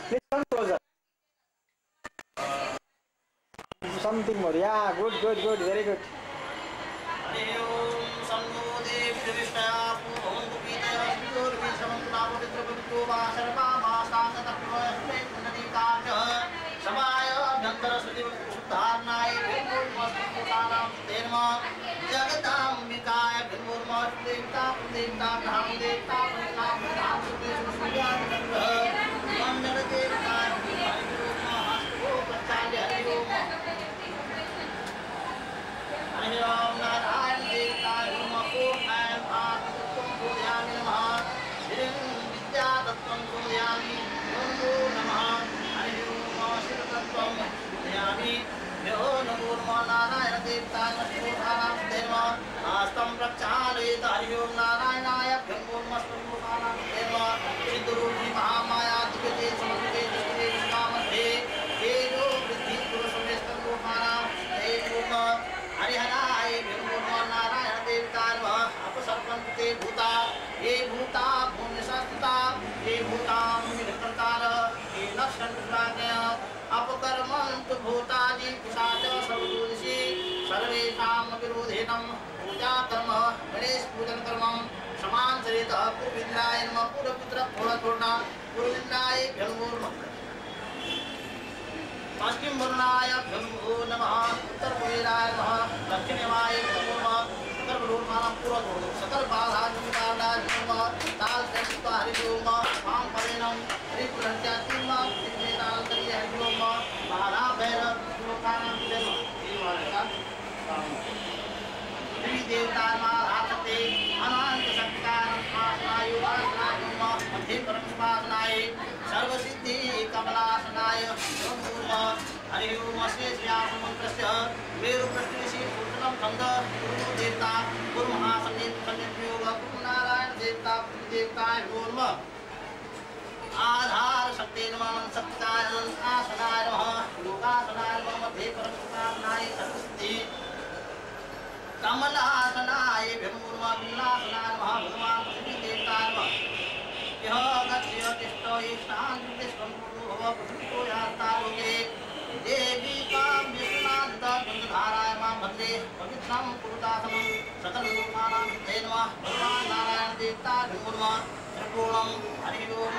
Please come closer. Something more. Yeah, good, good, good. Very good. जगदाम्बिकाय देवता देवता धाम देवता मंडल देवता हरि ओम नारायण देवताय नमः ओम आत्मतत्वं बोधयामि नमः श्रीं विद्यातत्वं बोधयामि नमो नमः हरि ओम शिवतत्वं बोधयामि नमो नमो नारायण देवताय नमः आस्तं प्रक्षालयेत हरि ओम नारायणाय नमो नमः सिद्धरूपी महामाया दिव्यते समन्विते दृष्टिते विश्वामध्ये तेजो वृद्धि पुरुषमेस्तं लोकानां हे ओम हरिहराय नमो नारायण देवताय नमः अपसर्पन्ते भूता ये भूता पुण्यशास्त्रता ये भूता निरंकार ये नक्षत्रज्ञ अपकर्मन्तु भूतादि पिशाच सर्वदोषी सर्वेषां विरोधेनं पूजा कर्म गणेश पूजन कर्मं समांसरित पूर्विन्द्राय नमः पूर्वपुत्र पूर्णपूर्णा पूर्विन्द्राय नमो पश्चिम वरुणाय भ्यो नमः उत्तर कुबेराय नमः दक्षिणवाय नमो नमः सकल गुरुर्मानं पूर्वगुण सकल बाधानिवारणाय नमः ताल कृष्ण हरि ओम वाम परेणं हरि पुरंत्यातिम तिमेतांतरि हरि ओम बाधा भैरव लोकानां नमः देवालका देवी देवता महाराजते अनंत शक्तिकारं आयुवासनाय नमः मध्य परमस्पासनाय सर्वसिद्धि कमलासनाय नमः हरि ओम शेषव्यासमन्त्रस्य मेरुपृष्ठेषि पूर्णं छन्द गुरु देवता गुरु महासन्निध सन्नियोग गुरु नारायण देवता देवताय नमः आधार शक्ति नमः शक्तिकाय आसनाय नमः योगासनाय नमः मध्य परमस्पासनाय सर्वसिद्धि कमलासनाय नमो नमः विलासनाय नमः भगवान पृथ्वी देवताय नमः यह गच्छ तिष्ठ ईशान तिष्ठं भव पृथ्वीतो याता लोके देवी कां विष्णुनाथ गंधधाराय मां भद्रे पवित्रं कुरुतासनं सकल लोकानां ते नमः भगवान नारायण देवता नमो नमः त्रिकोणं हरि ओम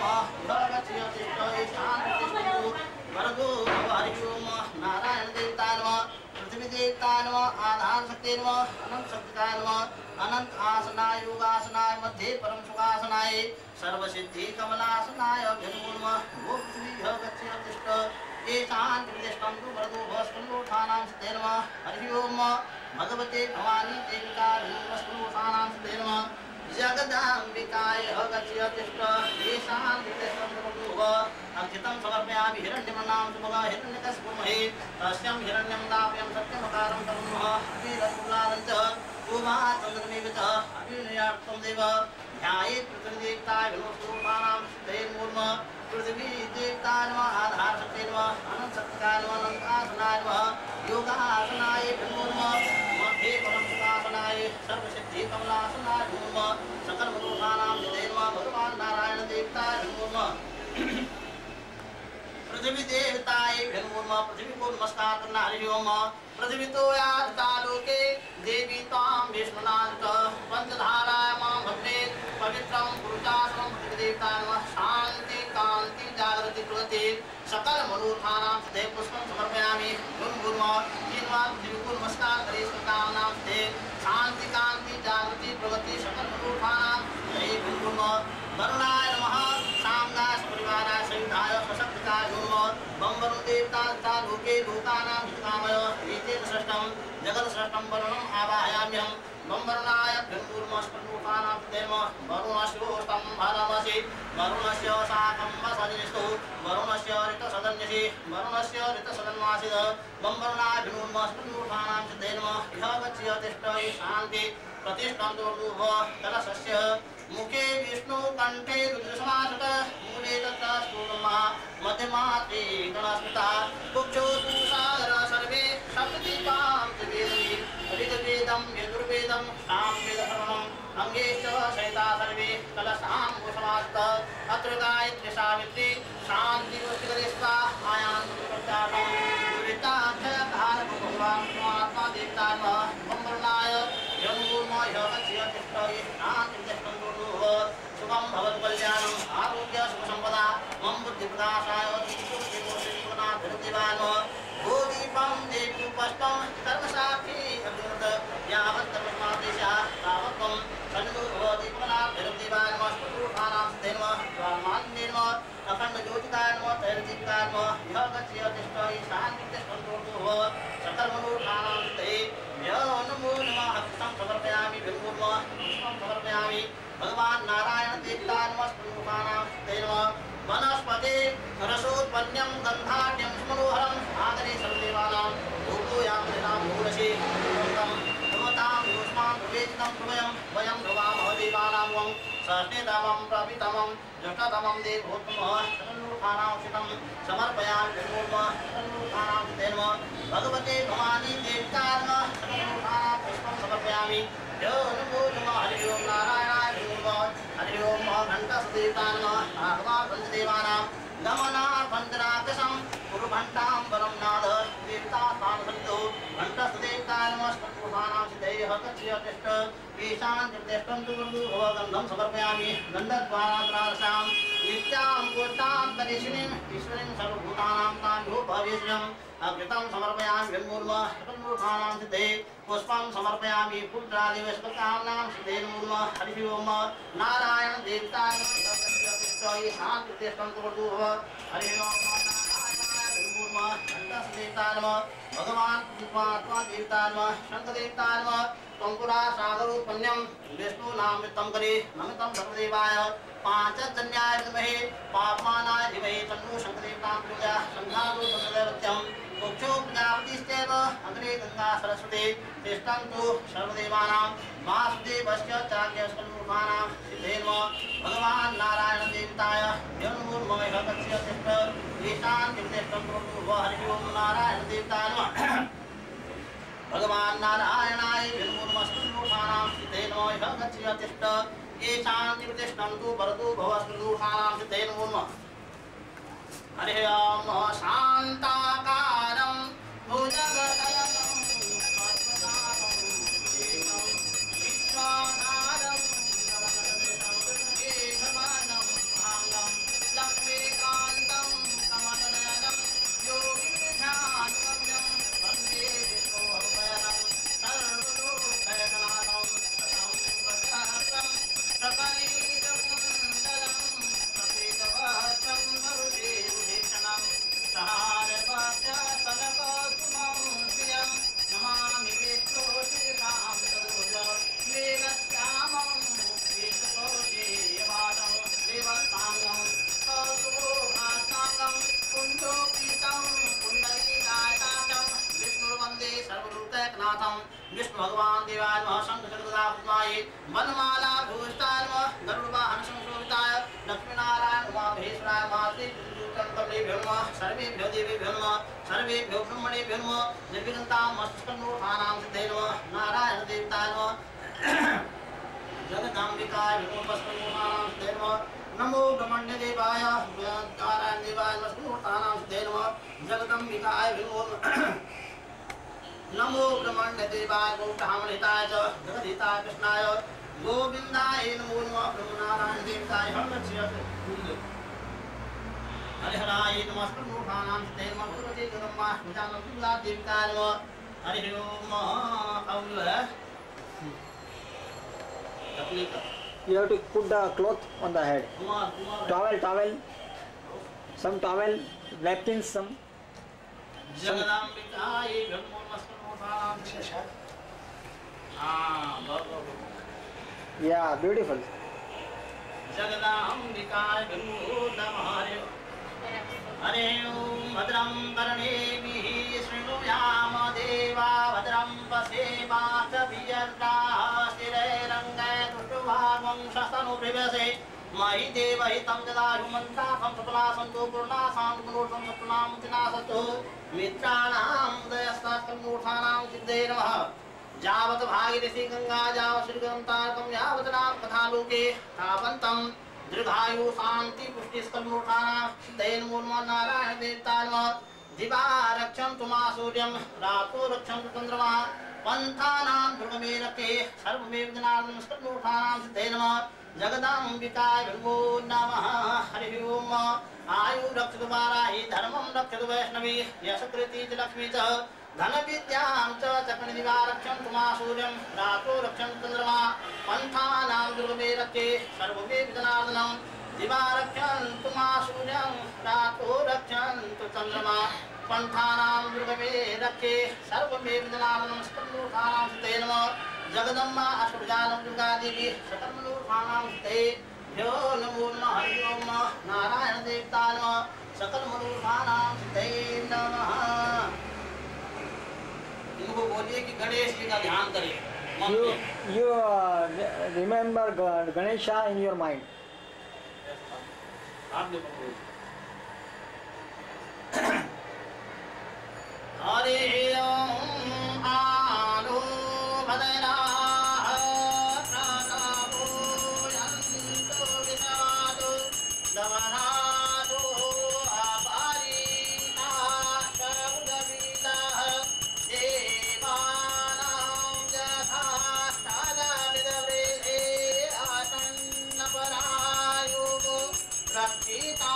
यह गच्छ तिष्ठ ईशान तिष्ठं भर्गो हरि ओम नारायण देवता नमः पृथ्वी देवता नमः आधार शक्ति नमः अनंत शक्तिकाय नमः अनंत आसनाय योगासनाय मध्य परम सुखासनाय सर्वसिद्धि कमलासनाय नमो नमः वो पृथ्वी गच्छ तिष्ठ येषां निर्दिष्टं तु वरदो भस्कन्दोषाणां सिद्धे नमः हरि ओम भगवते भवानी देविका भस्कन्दोषाणां सिद्धे नमः जगदाम्बिकाय गच्छ तिष्ठ येषां निर्दिष्टं तु वरदो अंकितं समर्पयामि हिरण्यवर्णां सुभगा हिरण्यकस्पुमहे तस्यं हिरण्यं दाप्यं सत्यमकारं तरुणः अतिरकुलादञ्च उमाचन्द्रमेव च अभिनयार्थं देव ध्याये पृथ्वीदेवताय विष्णुस्वरूपाणां सिद्धे नमः पृथ्वी देवताय नमः आधार शक्ति नमः अनंत शक्तिकाय नमः अनंतासनाय नमः योगासनाय नमो नमः मध्य परम सुखासनाय सर्वसिद्धि कमलासनाय नमो नमः सकल मनोकानां सिद्धे नमः भगवान नारायण देवताय नमो नमः पृथ्वी देवताय नमो नमः पृथ्वी को नमस्कार करना हरि ओम पृथ्वी तो याता लोके देवी तां विष्णुनाथ पंचधाराय मां भद्रे पवित्रं पुरुषासनं पृथ्वी देवताय नमः शांति कांति जागृति प्रगति सकल मनोकानां सिद्धे पुष्पं समर्पयामि गुरुर्मा जिन्वा पृथ्वी को नमस्कार करे सकामनां सिद्धे शांति कांति जागृति प्रगति सकल मनोकानां सिद्धे गुरुर्मा वरुणाय नमः सामगाय सपरिवाराय सयुधाय सशक्तिकाय नमः बम्बरु देवता तथा लोके लोकानां हितकामय एतेन सृष्टं जगत् सृष्टं वरुणम् आवाहयाम्यहं बम्बरुणाय गन्धूर्मस्पन्दूकानां देव वरुणस्योष्टं भरमसि वरुणस्य साकं वसनिस्तु वरुणस्य ऋतसदन्यसि वरुणस्य ऋतसदन्वासिद बम्बरुणाय गन्धूर्मस्पन्दूकानां देव इह गच्छ तिष्ठ शान्ति प्रतिष्ठं दुर्दुभ कलशस्य मुखे विष्णु कंठे रुद्रसमासत मूले तथा स्थूलमा मध्यमात्रे गणस्मृता कुक्षो तुषार सर्वे सप्तदीपां त्रिवेदी ऋग्वेदं यजुर्वेदं सामवेदशरणं अंगे च सहिता सर्वे कलशां कुसुमास्त अत्र गायत्री सावित्री शान्ति भवतु कल्याणम् आरोग्य सुख संपदा मम बुद्धि प्रकाशाय भूदीपं देवीपष्टं कर्मसाक्षी अग्निवत् यावत् कर्ममादेशः तावत्त्वं सन्निधो भवति कमलाभिरुद्धिवान् अखंड ज्योतिकाय नमः तैर्दीपिकाय नमः यह गच्छति तिष्ठ ईशान्यं संतोषो सकल मनोकामनां ते नमो नमः हस्तं समर्पयामि विभूर्म पुष्पं समर्पयामि भगवान नारायण देवताय नमः मनोकामनां ते नमः वनस्पति रसोत्पन्नं गन्धाढ्यं मनोहरं आदरे सर्वदेवानां भूतोयामृतां मूलशे भवतां योस्मान् विवेचितं प्रभयं वयं भवामः देवानां वं षष्ठीतमं प्रपितमं ज्येष्ठतमं देवोत्तमः सर्वलोकानां समर्पयामि विभूर्म सर्वलोकानां ते नमः भगवते भवानी देवताय नमः सर्वलोकानां पुष्पं समर्पयामि यो नमो नमः हरि ओम नारायणाय नमः हरि ओम घंटासदेवताय नमः आगमा पंचदेवानां नमनार्पणराक्षसं कुरुघण्टां वरं नाद देवता स्थानसन्तो घण्टासदेवताय नमः सर्वलोकानां सिद्धये हतस्य तिष्ठ ईशान निर्देष्टं तु भवगन्धं समर्पयामि गन्धद्वारात्रारसां नित्यां कोष्ठां तनिशिनीं ईश्वरीं सर्वभूतानां तां भवेश्यम् अग्नितं समर्पयामि विमूर्म सर्वलोकानां सिद्धये पुष्पं समर्पयामि पुत्रादिवस्पकानां सिद्धये नमो हरि ओम नारायण देवताय नमः ईशान निर्देष्टं तु हरि ओम नारायणाय विमूर्म घण्टासदेवताय नमः भगवान् आत्मा देवताय नमः शंकरदेवताय नमः कंकुरा सागरोत्पन्नम विष्णु नामृतं करे नमितं सर्वदेवाय पांचजन्याय विद्महे पापमानाय धीमहि तन्नो शंकरदेवतां प्रचोदयात् संघारो तदेवत्यं मोक्षो प्रजापतिश्चैव अग्रे गंगा सरस्वती तिष्ठन्तु सर्वदेवानां वासुदेवस्य चाज्ञस्कल्पमानां सिद्धे नमः भगवान् नारायण देवताय जन्मोर्मय गच्छति तिष्ठ ईशान निर्देष्टं कुरु हरि ओम नारायण देवताय नमः भगवान् नारायणाय विष्णुर्मस्तुलोकानां सिद्धे नमो यः गच्छति तिष्ठ येषां प्रतिष्ठं तु वरदो भवस्मृलोकानां सिद्धे नमो हरि ओम शान्ताकारं भुजगशयनं पद्मनाभं विश्वनाथं जगदीशं केशवानं भाङ्गं लक्ष्मीकान्तं कमलनयनं योगिनिध्यानगम्यं वन्दे विष्णुभवनं सर्वलोकैकनाथं शतं प्रपरीतकुण्डलं प्रपीतवस्त्रं वरुषेभूषणं सहारपक्षतलकौस्तुभं श्रियं नमामि विष्णुशिखां सरोज मेघश्यामं विष्णुकोशेयवादं विवत्साङ्गं कौस्तुभोभासाङ्गं कुण्डोपीतं कुण्डलीकायताक्षं विष्णुर्वन्दे सर्वलोकैकनाथं विष्णु भगवान् देवाय नमः शङ्खचक्रगदापद्माय वनमाला भूषिताय नमः गरुडवाहन संशोभिताय लक्ष्मीनारायण उमामहेश्वराय मातृभ्यो नमः सर्वेभ्यो देवेभ्यो नमः सर्वेभ्यो ब्रह्मणेभ्यो नमः निर्विघ्नतां मस्तकन्नोठानां सिद्धे नमः नारायण देवताय नमः जगदाम्बिकाय विष्णुपस्कन्नोठानां सिद्धे नमः नमो ब्रह्मण्य देवाय नारायण देवाय मस्तकन्नोठानां सिद्धे नमः जगदम्बिकाय विष्णु नमो ब्रह्मण्य देवाय गौतमहिताय च जगदहिताय कृष्णाय गोविंदाय नमो नमः ब्रह्मनारायण देवताय हरिहराय नमः सर्वलोकानां सिद्धे नमः भगवते जगदम्बा स्मृतानंदा देवताय नमः हरि ओम You have to put the cloth on the head. Towel, some towel, napkins, some. जगदाम्बिकाय ब्रह्मोन्मस्कन्नोठानां Yeah, beautiful. जगदाम्बिकाय ब्रह्मो नमः हरे ओम भद्रं कर्णेभिः शृणुयाम देवा भद्रं पश्येमाक्षभिर्यजत्राः स्थिरैरङ्गैर्दुष्टुभागं शस्तनुप्रियसे मयि देवहितं ददातु मन्त्रासं सफलासन्तु पूर्णासां मनोर्थं सत्तुनामुतिनासतु मित्राणां दयस्तात्कन्मूर्धानां सिद्धे नमः यावत् भागीरथी गंगा यावत् श्रीगन्तारकं यावत् नाम कथालोके तावन्तं दीर्घायु शांति पुष्टिस्कन्मूर्धानां सिद्धे नमो नारायण देवताय नमः दिवा रक्षन्तु मा सूर्यं रातो रक्षन्तु चन्द्रमा पन्थानां दुर्गमे रक्षे सर्वमेव जनार्दनस्कन्मूर्धानां सिद्धे नमः जगदाम्बिकाय नमो नमः। हरि ओम। आयु रक्षतु वाराहि धर्मं रक्षतु वैष्णवी यशकृति च लक्ष्मी च धन विद्यां च चक्रनिधिवा रक्षन्तु मा सूर्यं रातो रक्षन्तु चन्द्रमा पन्थानां दुर्गमे रक्षे सर्वमे विघ्नार्दनं दिवा रक्षन्तु मा सूर्यं रातो रक्षन्तु चन्द्रमा पन्थानां दुर्गमे रक्षे सर्वमे विघ्नार्दनं सकलमूर्खाणां सुते नमः। जगदम्बा अष्टभुजानं दुर्गा देवी सकलमूर्खाणां सुते भ्यो नमो नमः। हरि ओम। नारायण देवता नमः सकलमूर्खाणां सुते नमः। इनको बोलिए कि गणेश जी का ध्यान करें। You remember Ganesha in your mind. हरे ओम। आलो भदना रक्षिता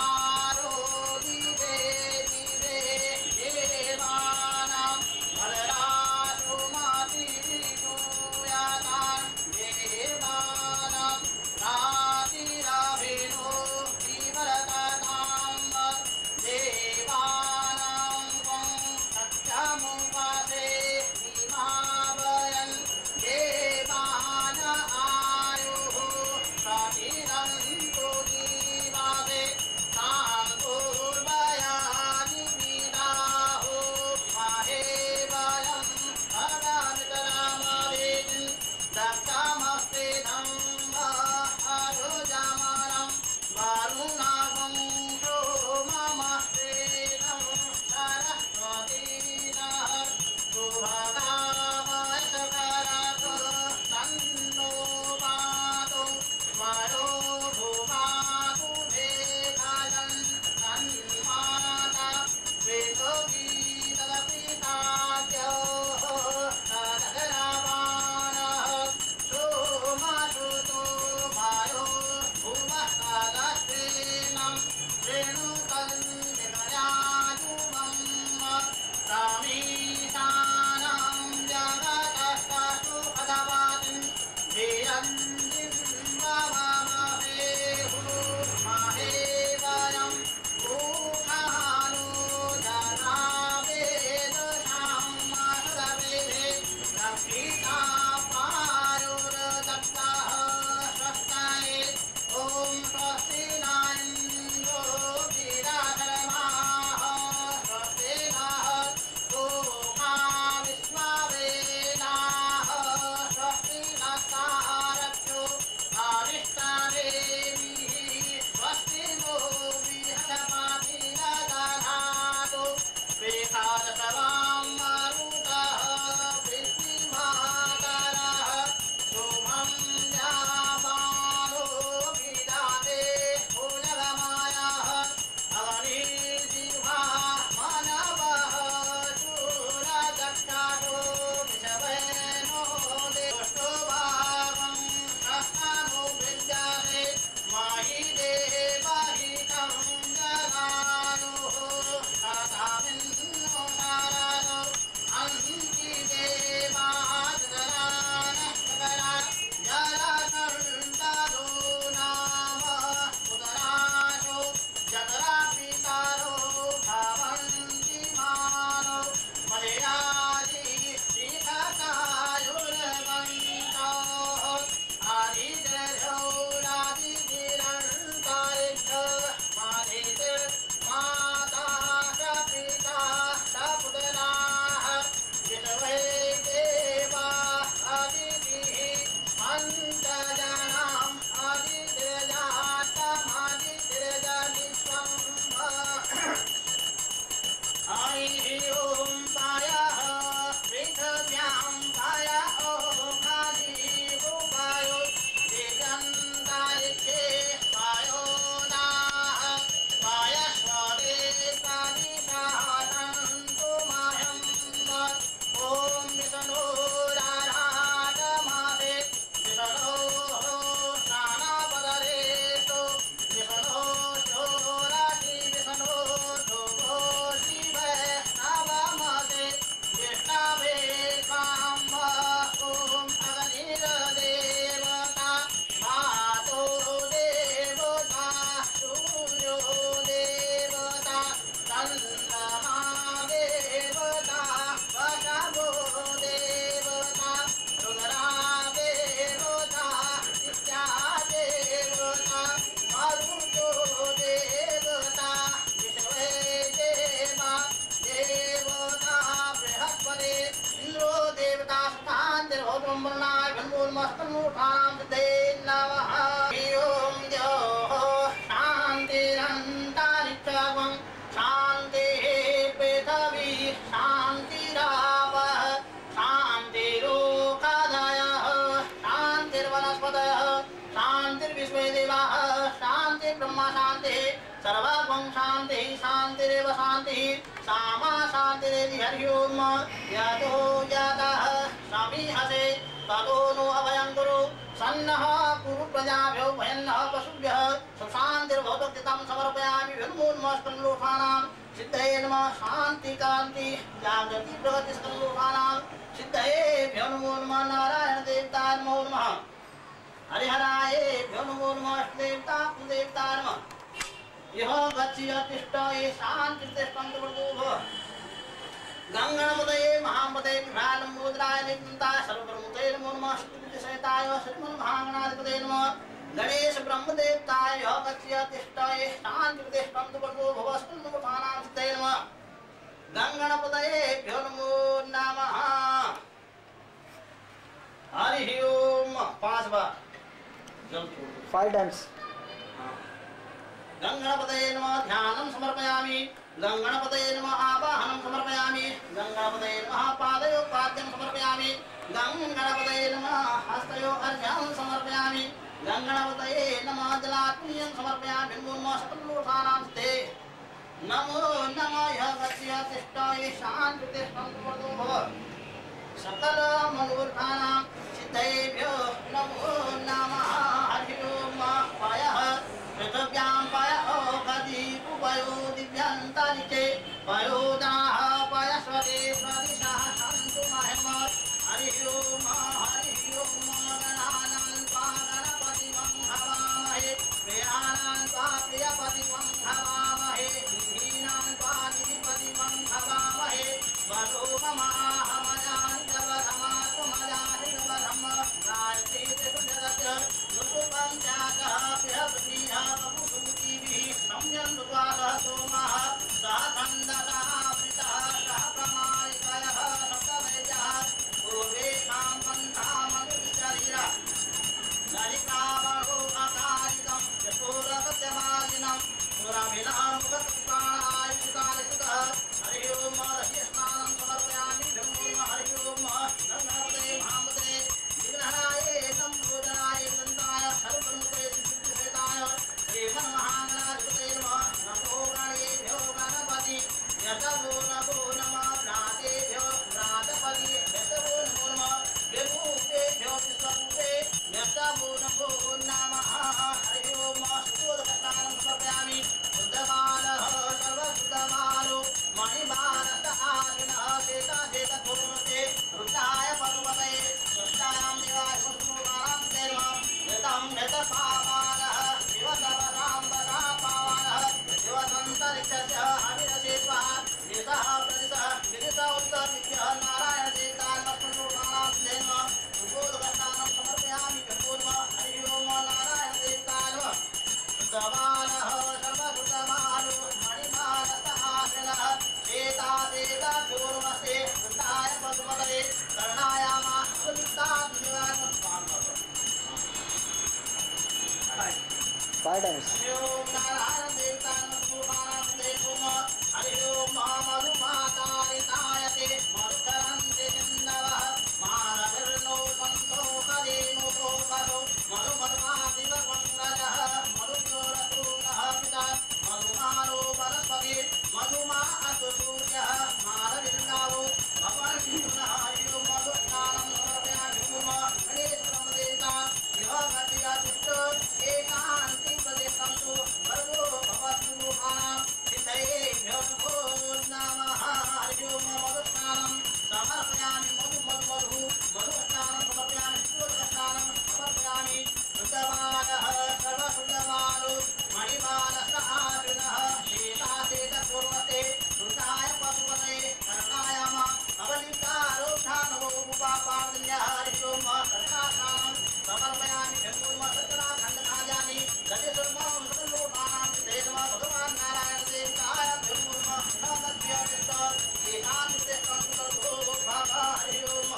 सर्वं शांति शांतिरेव शांति सामा शांतिरेधि हरि ओम यतो जातः समीहसे ततो नो अभयं कुरु सन्नः कुरु प्रजाभ्यो भयन्नः पशुभ्यः सुशान्तिर्भवतु तं समर्पयामि विर्मोन्मस्कन्लोकानां सिद्धये नमः शान्ति कान्ति जागृति प्रगति स्कन्लोकानां सिद्धये भ्यो नमो नमः नारायण देवताय नमो नमः हरिहराय भ्यो नमो नमः देवता कुलदेवताय नमः यह गच्छतिष्ठ ये शान्तिर्तिष्ठन्तु प्रभुः गंगणपतये महापतये विभ्रालम्बोदराय नित्यन्ताय सर्वप्रमुखे नमो नमः स्तुतिसहिताय श्रीमन्महागणाधिपतये नमः गणेश ब्रह्मदेवताय यह गच्छतिष्ठ ये शान्तिर्तिष्ठन्तु प्रभुः स्तुतिमुखानां सिद्धये नमः गंगणपतये भ्यो नमो नमः हरि ओम 5 बार 5 times गंगणपतये नमः ध्यानं समर्पयामि गंगणपतये नमः आवाहनं समर्पयामि गंगणपतये नमः पादयोपाद्यं समर्पयामि गंगणपतये नमः हस्तयो अर्घ्यं समर्पयामि गंगणपतये नमः जलात्मनीयं समर्पयामि नमो सकलोकानां सिद्धे नमो नमः यः गच्छतिष्ठाय शान्तिर्तिष्ठन्तु प्रभुः सकल मनोरथानां सिद्धेभ्यो नमो नमः हरि ओम पायः पृथिव्यां पायः कदीपुपयो दिव्यन्तरिक्षे पयोदाः पयस्वते प्रदिशः सन्तु मह्यम् हरि ओम गणानां त्वा गणपतिं हवामहे प्रियाणां त्वा प्रियपतिं हवामहे निधीनां त्वा निधिपतिं हवामहे वसो ममाहमजानि जवधमातु मजानि जवधम गायत्री त्रिपुरस्य ऋतुपं जातः बृहस्पतिः बभूषुतिभिः संयन्तुत्वाः सोमः सः छन्दसः पृतः सः प्रमाणिकयः सप्तवैद्यः पूर्वेषां पन्थामनुविचरीर नलिकावहो अकारितं यशोरसत्यमालिनं सुरभिलामुखसुप्राणायुषितालिसुतः हरि ओम स्नानं समर्पयामि नमो हरि ओम गंगापतये महापतये विघ्नहराय संपूजनाय दन्ताय सर्वप्रमुखे सिद्धिसेताय श्रीमन्महागणाधिपतये नमः नमो गणेभ्यो गणपति यतवो नमो नमः भ्रातेभ्यो भ्रातपति यतवो नमो नमः विभूतेभ्यो विश्वभूते यतवो नमो नमः हरि ओम सुबोधकस्नानं समर्पयामि शुद्धमानः सर्वशुद्धमानो मणिमानसआशिनः शेषाशेषधूर्णते रुद्राय पर्वतये स्वच्छायां देवाय संस्कृतानां देवं यतं यतपावानः शिवसर्वसाम्बरः पावानः शिवसन्तरिक्षस्य हविरसे स्वाहा दिशः प्रदिशः गिरिशः उत्तरदिभ्यः नारायणदेवताय लक्ष्मणोकानां देवं सुबोधकस्नानं समर्पयामि नमो हरि ओम नारायणदेवताय नमः शुद्धमानः सर्वशुद्धमानो मणिमानसआशिनः शेषाशेषधूर्णते रुद्राय पर्वतये कर्णायामा सुलिप्ताद्विवाय 5 times हरि ओम नारायण देवताय नमः देवम हरि ओम मधुमातारितायते मधुकरन्ते सिन्धवः मारविर्नो सन्तो कदेनो करो मधुमधुमादिवङ्गजः मधुज्योरसूनः पिता मधुमानो वनस्पति मधुमाअतु सूर्यः मारविर्गावो भवन्नः हरि ओम मधुस्नानं समर्पयामि नमः गणेशब्रह्मदेवता इह गतियतिष्ठ एकान्तिं प्रदिशन्तु भर्गो भवत्पुरुषाणां सिद्धयेभ्यो नमो नमः हरि ओम मधुस्नानं समर्पयामि मधुस्नानं समर्पयामि सूर्यस्नानं समर्पयामि शुद्धमानः सर्वशुद्धमानो मणिमानसआशिनः शेषाशेषधूर्णते रुद्राय पशुपतये कर्णायामा अवलिकारोद्धानवो उपापादिन्यः हरि ओम सर्वासानं समर्पयामि नमो सच्चिदानन्दखाजानि गतिसुर्मं सकलोकानां सिद्धे नमः भगवान् नारायण देवताय नमो नमः नमस्ते एकान्ते संस्कृतो बाबा हरि ओम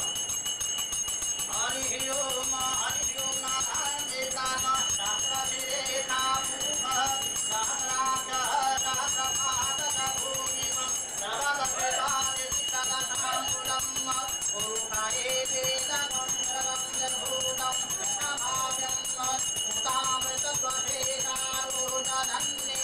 नारायण देवताय शास्त्रशिरेखा मुखः सहस्राक्षः सहस्रपादः भूमिमः सर्वतत्त्वपादितदशामूलं पुरुषाये वेदं सर्वं जभूतं कृष्णभाव्यं उतामृतस्वभेदारोदधन्ये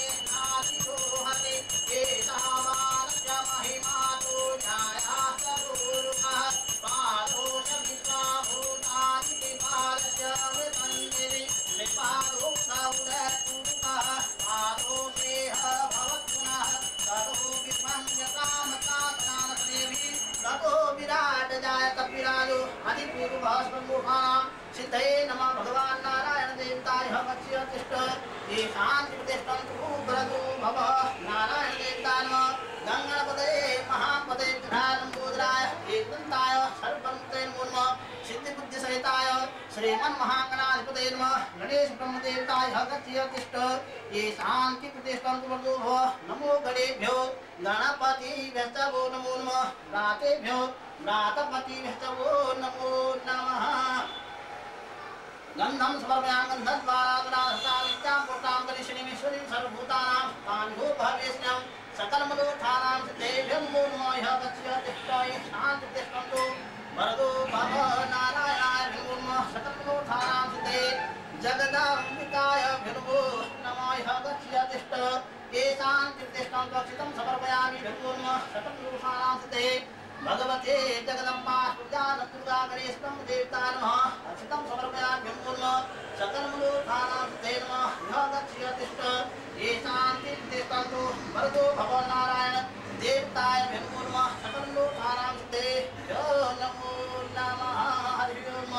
अधिपूर्वः सम्मूढानां सिद्धये नमः भगवान् नारायण देवताय गच्छय तिष्ठ येषां प्रतिष्ठन्तु भरतु भवः नारायण देवताय नमः गङ्गणपतये महापतये विघ्नालम्बोदराय एकदन्ताय सर्वभक्ते नमो नमः सिद्धिबुद्धिसहिताय श्रीमन्महागणाधिपतये नमः गणेश ब्रह्मदेवताय गच्छय तिष्ठ येषां प्रतिष्ठन्तु भरतु भवः नमो गणेभ्यो गणपतिभ्यो नमो नमः प्रातेभ्यो प्रातपतिभ्यो नमो नमः गन्धं समर्पयामि गन्धद्वारागणाहस्तां पुष्टां करिष्यमीश्वरीं सर्वभूतानां तान्भूभवेस्म्यं सकलमनोत्थानां सिद्धेभ्यो नमो नमः यः गच्छय तिष्ठाय शान्तितिष्ठन्तु वरदो भव नारायणाय नमो नमः सकलमनोत्थानां सिद्धे जगदाम्बिकाय नमो नमः यः गच्छय तिष्ठ येषां तिष्ठन्तु अक्षितं समर्पयामि नमो नमः सकलमनोत्थानां सिद्धे भगवते जगदम्बा पूजान दुर्गा गणेश देवता नमः अक्षितं समर्पयामि नमो नमः सकलमनोत्थानां सिद्धे नमः यः गच्छय तिष्ठ येषां तिष्ठन्तु वरदो भव नारायण देवताय नमो नमः सकलमनोत्थानां सिद्धे नमो नमः हरि ओम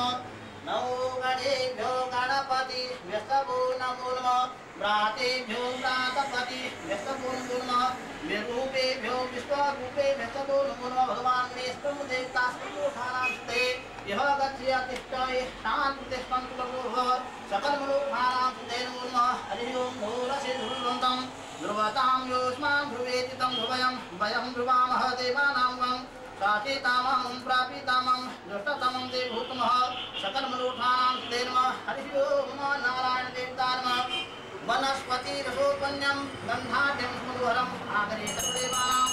नमो गणेभ्यो गणपतिभ्यो नमो नमः प्रातेभ्यो प्रातपतिभ्यो नमो नमः विरूपेभ्यो विश्वरूपेभ्यो नमो नमः भगवान् गणेश ब्रह्मदेवता सर्वोत्थानां सिद्धे यः गच्छय तिष्ठ शान्तितिष्ठन्तु प्रभुः सकलमनोत्थानां सिद्धे नमो नमः हरि ओम घोरसे ध्रुवन्तं ध्रुवतां योऽस्मान् ध्रुवेति तं ध्रुवयं वयं ध्रुवामः देवानां वं साचेतामं प्रापितामं दुष्टतमं देवभूतमः सकलमनोत्थानां सिद्धे नमः हरि ओम नारायण देवता नमः वनस्पतिरसोपन्यं गन्धाढ्यं स्मधुहरं आगरे सर्वदेवानां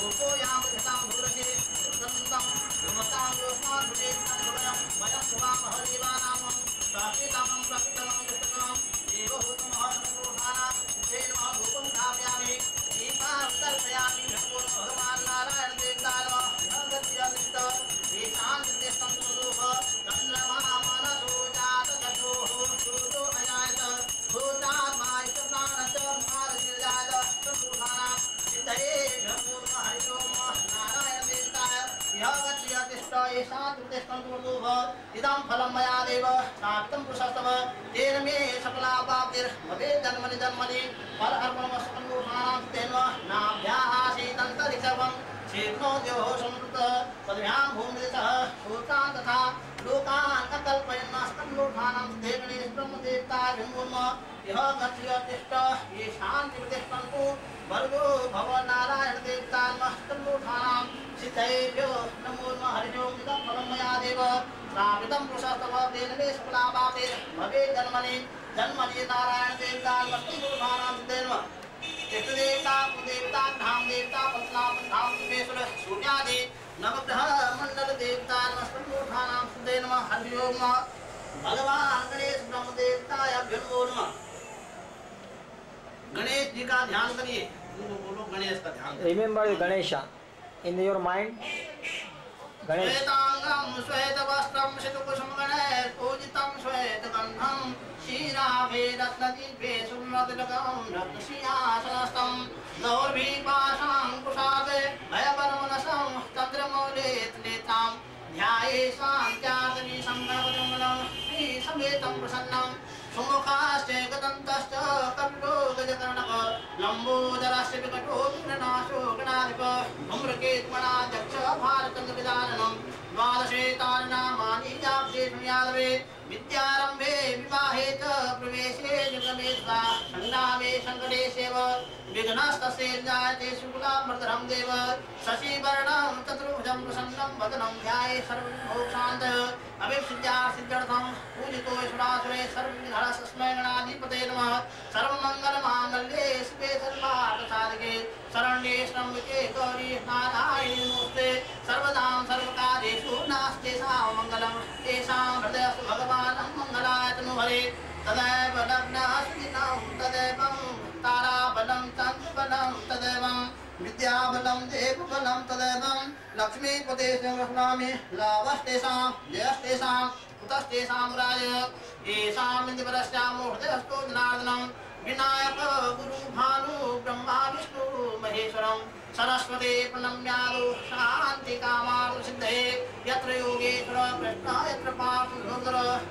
रूपोयां विधतां धूरसे दुर्गन्धं ध्रुवतां योऽस्मान् ध्रुवेति तं ध्रुवयं वयं ध्रुवामः देवानां वं साचेतामं प्रापितामं दुष्टतमं देवभूतमः सकलमनोत्थानां सिद्धे नमः धूपं स्थापयामि दीपां दर्शयामि नमो नमः भगवान् नारायण देवता नमः यः गच्छय तिष्ठ येषां तिष्ठन्तु मधुः चन्द्रमा मनसो जातचक्षुः सूर्यो अजायत भूतात्माय च प्राणश्च महारथिर्जायत सम्पूर्णानां सिद्धये नमो नमः हरि ओम नारायण देवताय यः गच्छय तिष्ठ येषां तिष्ठन्तु मधुः इदं फलं मया देव स्थापितं पुरुषस्तव तेन मे सफलाप्तिर्भवेत् जन्मनि जन्मनि फल अर्पणमस्तु सम्पूर्णानां सिद्धे नमः नाभ्यासीदन्तरिक्षवं शीघ्रोद्योः संवृत पदभ्यां भूमिदिशः सूत्रां तथा लोकान् अकल्पयन् सकलमनोत्थानां सिद्धे गणेश ब्रह्मदेवताय नमो नमः यः गच्छय तिष्ठ येषां तिष्ठन्तु वरदो भव नारायण देवता नमः सकलमनोत्थानां सिद्धेभ्यो नमो नमः हरि ओम इदं फलं मया देव प्रापितं पुरुषस्तव तेन मे सफलाप्तिर्भवेत् जन्मनि जन्मनि नारायण देवता नमः सकलमनोत्थानां सिद्धे नमः इष्टदेवता कुलदेवता धाम देवता पत्नाम धाम सुमेश्वर सूर्यादि नवग्रह मंडल देवता नमः सकलमनोत्थानां सिद्धे नमः हरि ओम भगवान गणेश ब्रह्मदेवताय नमो नमः गणेश जी का ध्यान करिए बोलो गणेश का ध्यान remember Ganesha in your mind Ganesh श्वेतांगं श्वेतवस्त्रं शितकुसुम गणेश पूजितं श्वेतगन्धं क्षीराभे रत्नदीपे सुम्रतिलकं रत्नसिंहासनस्थं गौरभीपाशाङ्कुशादे भयपरमनसं तन्द्रमौलेतलेतां ध्याये शान्त्यादि संगणपतिमलं श्रीसमेतं प्रसन्नं सुमुखाश्च गदन्तश्च कपिलो गजकर्णक लम्बोदरस्य विकटो विघ्ननाशो गणाधिप धूम्रकेतुगणाध्यक्ष भारतचन्द्रविदाननं द्वादशेतानि याब्देषु यादवे विद्यारम्भे विवाहे च प्रवेशे निर्गमे तथा सङ्ग्रामे सङ्कटे सेव विघ्नस्तस्य जायते शुक्लाभ्रतरं देव शशिवर्णं चतुर्भुजं प्रसन्नं वदनं ध्याये सर्वभोगशान्त अभिषिद्ध्या सिद्ध्यर्थं पूजितो ईश्वरासुरे सर्वविघ्नहरस्मै गणाधिपते नमः सर्वमङ्गलमाङ्गल्ये शिवे सर्वार्थसाधके शरण्ये त्र्यम्बके गौरी नारायणी नमोऽस्ते सर्वदां सर्वकार्येषु नास्तेषां मङ्गलं तेषां हृदयस्तु भगवान् मङ्गलाय तनुभरे तदैव लग्नः सुदिनं तदैवं ताराबलं चन्द्रबलं तदैवं विद्याबलं देवबलं तदैवं लक्ष्मीपते संस्मरामि लाभस्तेषां जयस्तेषां कुतस्तेषां राय येषां इन्द्रवरस्यामो हृदयस्थो जनार्दनं विनायक गुरु भानु ब्रह्मा विष्णु महेश्वरं सरस्वती प्रणम्यादो शांति कामादो सिद्धे यत्र योगेश्वर कृष्ण यत्र पार्थुर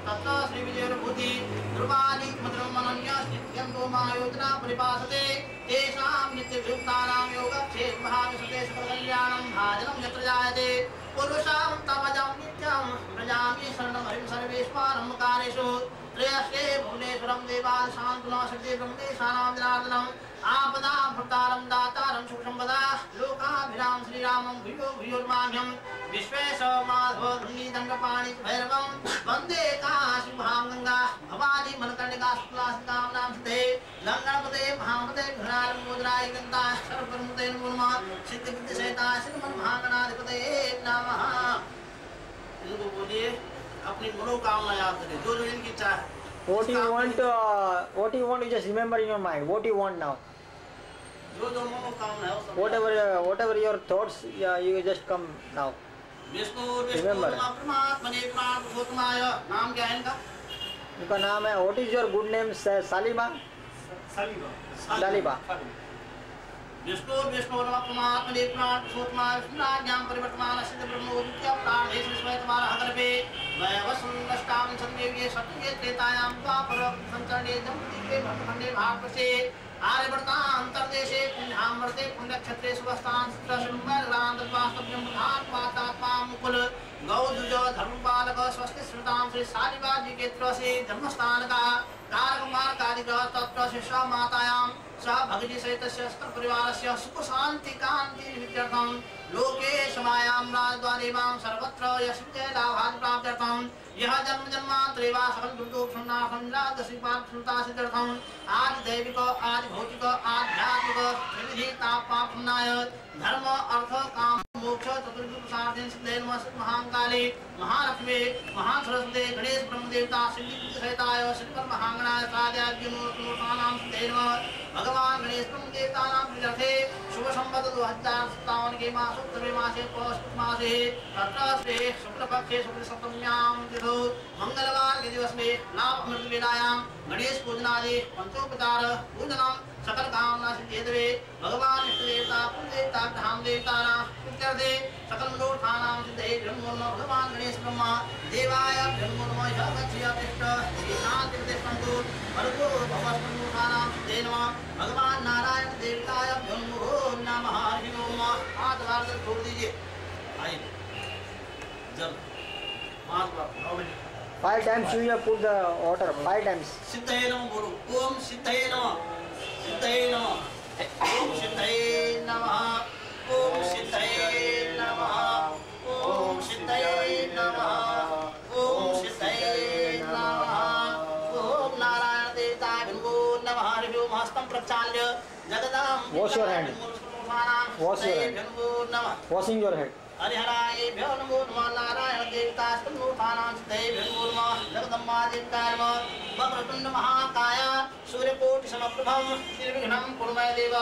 तत्र श्री विजयभूति ध्रुवानि मधुरमनन्य नित्यन्तो महायोजना परिपासते तेषां नित्ययुक्तानां योगक्षेम महाविशुद्धे सकलकल्याणं भाजनं यत्र जायते पुरुषां तमजं नित्यं प्रजामि शरणं हरिं सर्वेश्वरं कारेषु त्रयस्ते भुवनेश्वरं देवान् शान्तुना शक्ति ब्रह्मेशानां जनार्दनम् आपदां भक्तारं दातारं सुखसम्पदा लोकाभिराम श्रीरामं भूयो भूयोर्माभ्यं विश्वेश माधव धुनीदण्डपाणि भैरवं वन्दे काशीभां गङ्गा भवानी मनकर्णिका शुक्लासितां नाम सिद्धे गङ्गणपते महामते घृणालं मोदराय गन्ता सर्वप्रमुते नमः सिद्धिबुद्धिसहिता श्रीमन्महागणाधिपतये नमः। इनको बोलिए अपनी मनोकामना याद करें जो इनकी इच्छा है। What do you want? You just remember in your mind. What do you want now? जो मनोकामना है Whatever your thoughts, yeah, you just come now. Vishnu Remember. परमात्मने प्राणपुरुषोत्तमाय नाम क्या है इनका? इनका नाम है, what is your good name? Saliba? Saliba. Vishnu परमात्मने प्राणपुरुषोत्तमाय ज्ञान परिवर्तमान सिद्ध ब्रह्मोदित्य प्राणेश विश्वैतवार हकल्पे वैवस्वन्नष्टां संदेव्ये सत्ये त्रेतायां द्वापर संचरणे जम्बुद्वीपे भट्टखण्डे भारतवर्षे आर्यवर्तान्तर्देशे पुण्यामर्ते पुण्यक्षेत्रे सुवस्थान सुत्रशृङ्गारान्तर्वास्तव्यं प्रधानवातात्मा मुकुल गौदुज धर्मपालक स्वस्ति श्रुतां श्री सालिबा जी के त्रसे जन्मस्थान का कारकमार्गादिग्रह तत्र शिष्या मातायां सह भगिनी सहितस्य सकल परिवारस्य सुख शान्ति कान्ति निमित्तार्थं लोके समायां राजद्वारेवां सर्वत्र यशविजय लाभादि प्राप्त्यर्थं यह जन्म जन्मान्तरे वा सकल दुर्दोष नाशं राजश्रीपाद सुनता सिद्ध्यर्थं आदि दैविक आदि भौतिक आध्यात्मिक त्रिविधि तापापनाय धर्म अर्थ काम मोक्ष चतुर्विध साधन सिद्धे नमः महाकाले महालक्ष्मी महासरस्वती गणेश ब्रह्मदेवता सिद्धि सहिताय श्रीकर महागणाय साध्याग्य मूर्तानां सिद्धे नमः भगवान गणेश ब्रह्मदेवतानां प्रीत्यर्थे शुभ संवत 2057 के मासोत्तमे मासे पौष मासे तत्र श्री शुक्ल पक्षे शुक्ल सप्तम्यां तिथौ मंगलवार के दिवस में लाभ अमृत वेलायां गणेश पूजनादि पंचोपचार पूजनम सकल कामना सिद्धेतवे भगवान इष्ट देवता कुल देवता धाम देवताना इत्यर्थे सकल मनोरथानां सिद्धे ब्रह्मो भगवान गणेश ब्रह्मा देवाय ब्रह्मो नमः यः गच्छेत् श्री शांति प्रतिष्ठन्तु भर्गो भवस्मनुखानां सिद्धे नमः भगवान नारायण देवताय ब्रह्मो नमः हरि ओम। हाथ बार से छोड़ दीजिए। आइए जल 5 times you have put the water. 5 times. सिद्धे नमः बोलो ओम सिद्धे नमः सिद्धे नमः ओम सिद्धे नमः ओम सिद्धे नमः ओम सिद्धे नमः ओम सिद्धे नमः ओम नारायण देवताय नमो नमः हरि ओम। हस्तं प्रक्षाल्य जगदां Wash your hand. Wash your hand. Washing your head. हरिहरायेभ्यो नमो नमः नारायण देवतास्तन्नोत्थानां सिद्धेभ्यो नमो नमः जगदम्बा देवताय नमः वक्रतुण्ड महाकाय सूर्यकोटि समप्रभं निर्विघ्नं कुरु मे देव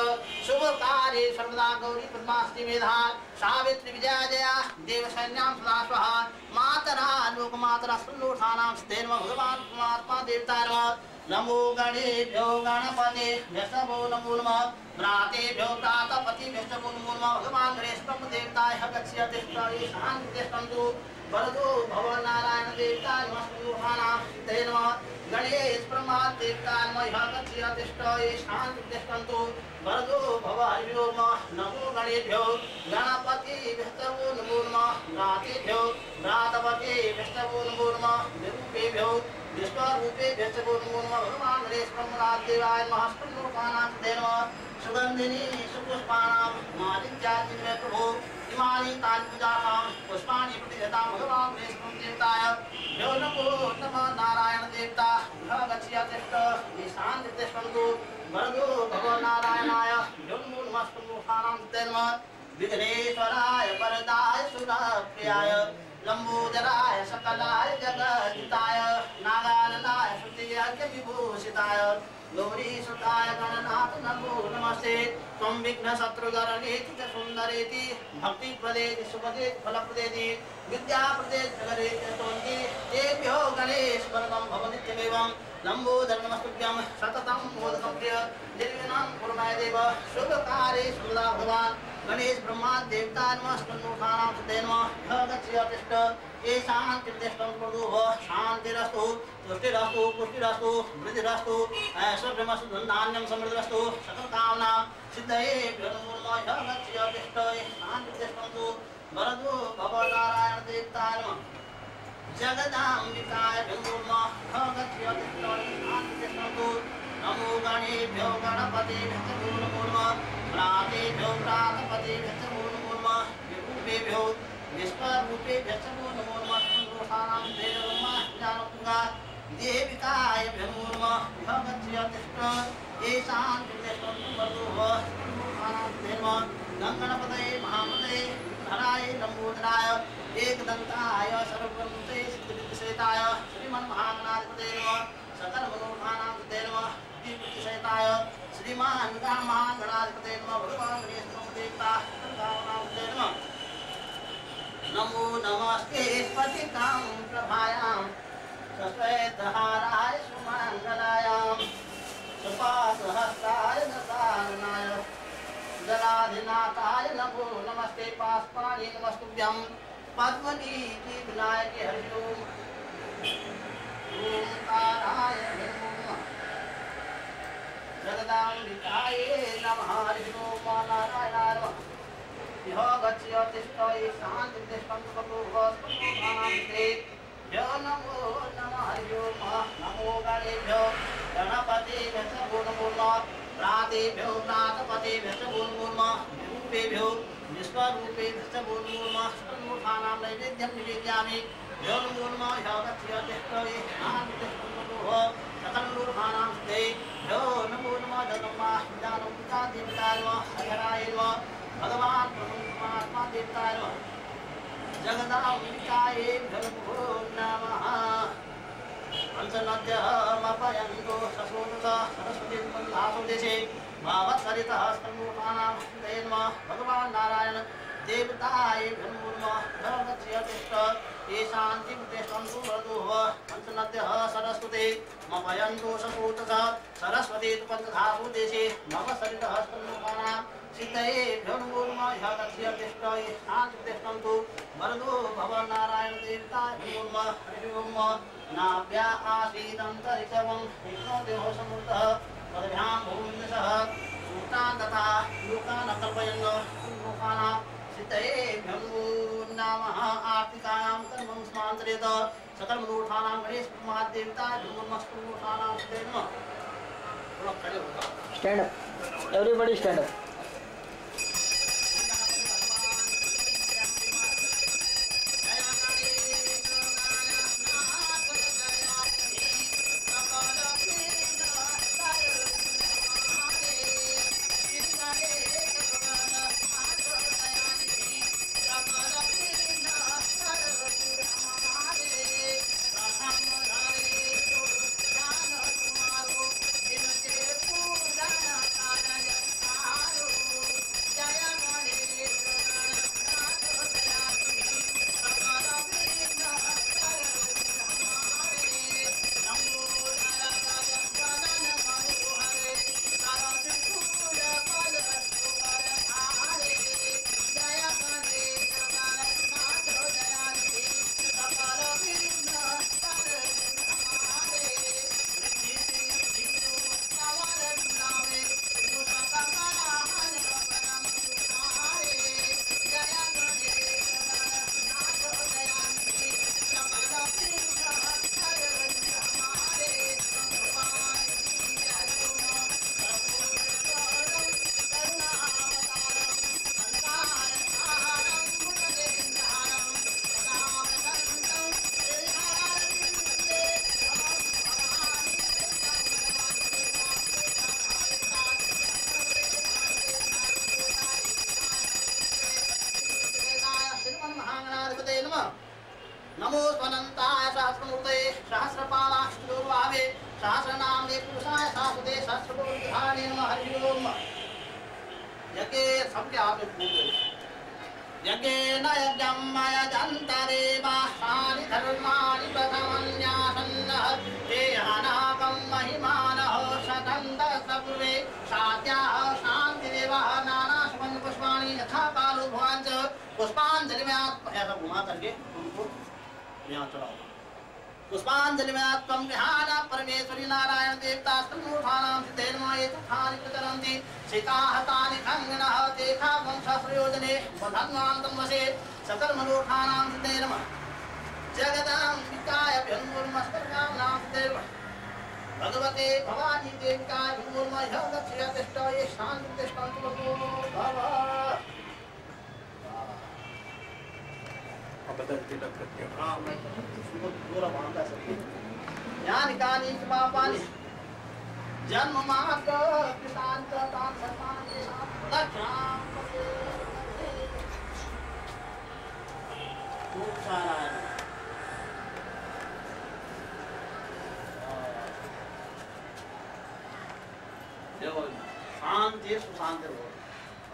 शुभकार्ये सर्वदा गौरी पद्मास्ति मेधा सावित्री विजया जया देवसैन्यां सदा स्वाहा मातरा लोकमातरा स्तन्नोत्थानां सिद्धे नमः भगवान् परमात्मा देवताय नमः नमो गणेभ्यो गणपते व्यस्तभो नमो नमः भ्रातेभ्यो प्रातपतिभ्यो नमो नमः भगवान् गणेश ब्रह्म देवताय गच्छति तिष्ठति शान्ति तिष्ठन्तु वरदो भव नारायण देवताय नमः सिद्धे नमः गणेश ब्रह्मा देवताय नमः गच्छति तिष्ठति शान्ति तिष्ठन्तु वरदो भव हरि ओम। नमो गणेभ्यो गणपतिभ्यो नमो नमः भ्रातेभ्यो प्रातपतिभ्यो नमो नमः विरूपेभ्यो विश्वरूपे व्यस्तभो नमो नमः भगवान् गणेश ब्रह्मराजदेवाय नमः स्तन्नोत्थानां सिद्धे नमः सुगन्धिनी सुपुष्पाणां मालिन्यादिमे प्रभो इमानि तानि पूजासां पुष्पाणि प्रतिहतां भगवान् गणेश ब्रह्मदेवताय यो नमो नमः नारायण देवता गच्छति तिष्ठति शान्ति तिष्ठन्तु वरदो भगवान् नारायणाय यो नमो नमः स्तन्नोत्थानां सिद्धे नमः विघ्नेश्वराय वरदाय सुरप्रियाय लंबोदराय सकलाय जगदिताय नागाननाय श्रुतियज्ञ विभूषिताय गौरी सुताय गणनाथ नमो नमस्ते त्वं विघ्न शत्रुधरणेति च सुंदरेति भक्ति प्रदेति सुपदेति फलप्रदेति विद्या प्रदेति जगरेति स्तोन्ति तेभ्यो गणेश वरदं भव नित्यमेवं लंबोदर नमस्तुभ्यं सततं मोदकं प्रिय निर्विघ्नं कुरु मे देव शुभकार्ये सर्वदा भगवान् गणेश ब्रह्मा देवता नमः स्तुतिर्नाम सुदेनमः भगत्स्यतिष्ठ ये शान्तिर्दिष्टं प्रदुः शान्तिरस्तु तुष्टिरस्तु पुष्टिरस्तु वृद्धिरस्तु ऐश्वर्यमस्तु धनधान्यं समृद्धिरस्तु सकलकामना सिद्धये नमो नमः भगत्स्यतिष्ठ ये शान्तिर्दिष्टं तु वरदो भवनारायण देवता नमः जगदाम्बिकाय नमो नमः भगत्स्यतिष्ठ ये शान्तिर्दिष्टं तु नमो गणेभ्यो गणपतिभ्यो नमो नमः प्रातेभ्यो प्रातपतिभ्यो नमो नमः विरूपेभ्यो विश्वरूपेभ्यो नमो नमः संतोषाणां देवमः ज्ञानपुंगा देविकायभ्यो नमो नमः भगत्स्यतिष्ठ ये शान्तिर्दिष्टं वरदुः संतोषाणां देवमः गङ्गणपतये महापतये धराय लम्बोदराय एकदन्ताय सर्वभूते सिद्धिविषेताय श्रीमन्महागणाधिपतये नमः सकल मनोकामनां नमः सहिताय श्रीमान महागणाधिपते नमः भगवान गणेश देवता नमः नमो नमस्ते स्फटिकां प्रभायां श्वेतहाराय सुमङ्गलायां सुपासहस्ताय दशाननाय जलाधिनाथाय नमो नमस्ते पास्पाणि नमस्तुभ्यं पद्मनीति विनायके हरि ओम् ओंकाराय नमो जगदाम्बिकाये नमः हरि ओम् नारायणाय नमः यः गच्छतिष्ठ ये शान्तिर्दिष्टं प्रभुः यो नमो नमः हरि ओम् नमो गणेभ्यो गणपतिभ्यो नमो नमः प्रातेभ्यो प्रातपतिभ्यो नमो नमः विरूपेभ्यो विश्वरूपेभ्यो नमो नमः सर्वलोकानां नैवेद्यं निवेदयामि यो नमो नमः यः गच्छतिष्ठ ये शान्तिर्दिष्टं प्रभुः सकललोकानां यो नमो नमः जगन्मा ज्ञानपुंगा देवताय नमः हरिहराय नमः भगवान् परमात्मा देवताय नमः जगदाम्बिकाय नमो नमः पंचनद्यमपयन्तो ससोदतः सरस्वती बन्धासुदेशे भावत्सरितः स्तम्भोकानां स्तुते नमः भगवान् नारायण देवताय नमो नमः भगत्स्यतिष्ठ ये शान्तिर्दिष्टं तु वरदुः पंचनद्यः सरस्वती मपयन्तो ससोदतः सरस्वती तु पंचधासुदेशे भावत्सरितः स्तम्भोकानां सिद्धये नमो नमः भगत्स्यतिष्ठ ये शान्तिर्दिष्टं तु वरदुः भगवान् नारायण देवताय नमो नमः हरि ओम् नाभ्या आसीदन्तरिक्षवं विष्णुदेहो समृद्धः पदभ्यां भूमिसः सूक्तान् तथा लोकान् कल्पयन् लोकानां सिद्धये नमो नमः आर्तिकायां कर्मं स्मान्तरेत सकलमनोरथानां गणेश देवता नमो नमः सर्वलोकानां सिद्धये नमः stand up everybody stand up नमो स्वनन्ताय सहस्रमूर्तये सहस्रपालाक्षितोर्वावे सहस्रनाम्ने पुरुषाय सासुदे सहस्रकोटिधाने नमः हरि ओम् यज्ञे सबके आप में पूछ यज्ञेन यज्ञं यजन्तदेवानि धर्माणि प्रथमन्यासन्नः ते अनाकं महिमानः शतन्तः पूर्वे सात्याः शान्तिदेवः नानाशुभं पुष्पाणि यथा ऐसा घुमा करके उनको यहाँ चढ़ाओ। पुष्पांजलि में आत्म विहार परमेश्वरी नारायण देवता स्तंभानां सिद्धेर्मये तथानि प्रचरन्ति शिकाहतानि खंगनः देखा वंश प्रयोजने बधन्वान्तं वसे सकर्मलोठानां सिद्धेर्मः जगदाम्बिकाय भ्यन्मुर्मस्कर्गाम्नां सिद्धेर्मः भगवते भवानी देविकाय भ्यन्मुर्मः गच्छय तिष्ठये शान्ति तिष्ठन्तु भव। ज्ञान कानी पापानि जन्म मात्र कृतांत तान सर्वाणि लक्षणां खूब सारा है। देखो शांति सुशांति हो।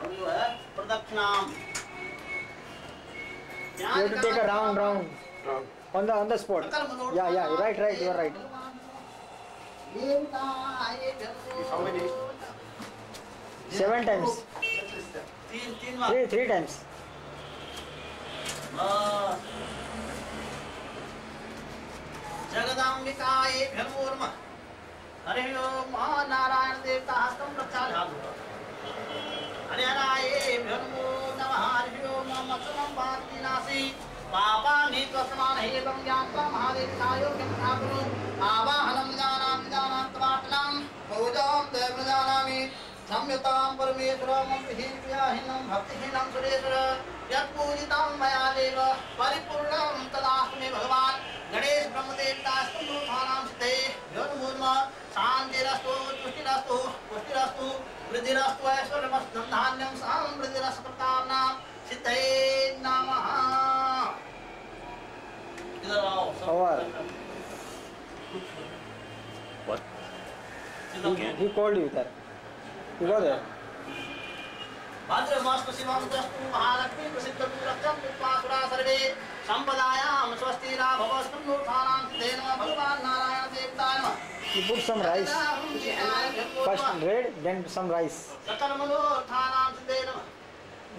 अब जो है प्रदक्षिणाम You have to take a round on the spot. Yeah, right, you are right. How many? 7 times. Three times. जगदाम्बिकाय भ्यर्मोर्म हरे ओम नारायण देवता हस्तम प्रचालयातु हरे हराय भ्यर्मो नमः हरे ओम मत्सरं वातिनासि पापानि त्वस्मान् हेवं ज्ञात्वा महादेवतायो किं ठाकुरो आवाहनं निदानां तवाटनां पूजां ते प्रजानामि संयुतां परमेश्वरं विहीनप्रियाहीनं भक्तिहीनं सुरेश्वर यत्पूजितं मया देव परिपूर्णं तदास्तु मे भगवान् गणेश ब्रह्मदेवता स्तुतानां सिद्धे योर्मुर्म शान्तिरस्तु तुष्टिरस्तु पुष्टिरस्तु वृद्धिरस्तु ऐश्वर्यमस्तु धान्यं समृद्धिरस्तुतानां सिद्धे नमः। इधर आओ सब। What? He called you there. You go there. भद्रमस्तु शिवं दस्तु महालक्ष्मी प्रसिद्धं रक्षं विद्वासुरा सर्वे संपदायां स्वस्तिरा भवस्तुनुठानां सिद्धे नमः भगवान् नारायण देवताय नमः। You put some rice. First red, then some rice. सकलमनोरथानां सिद्धे नमः।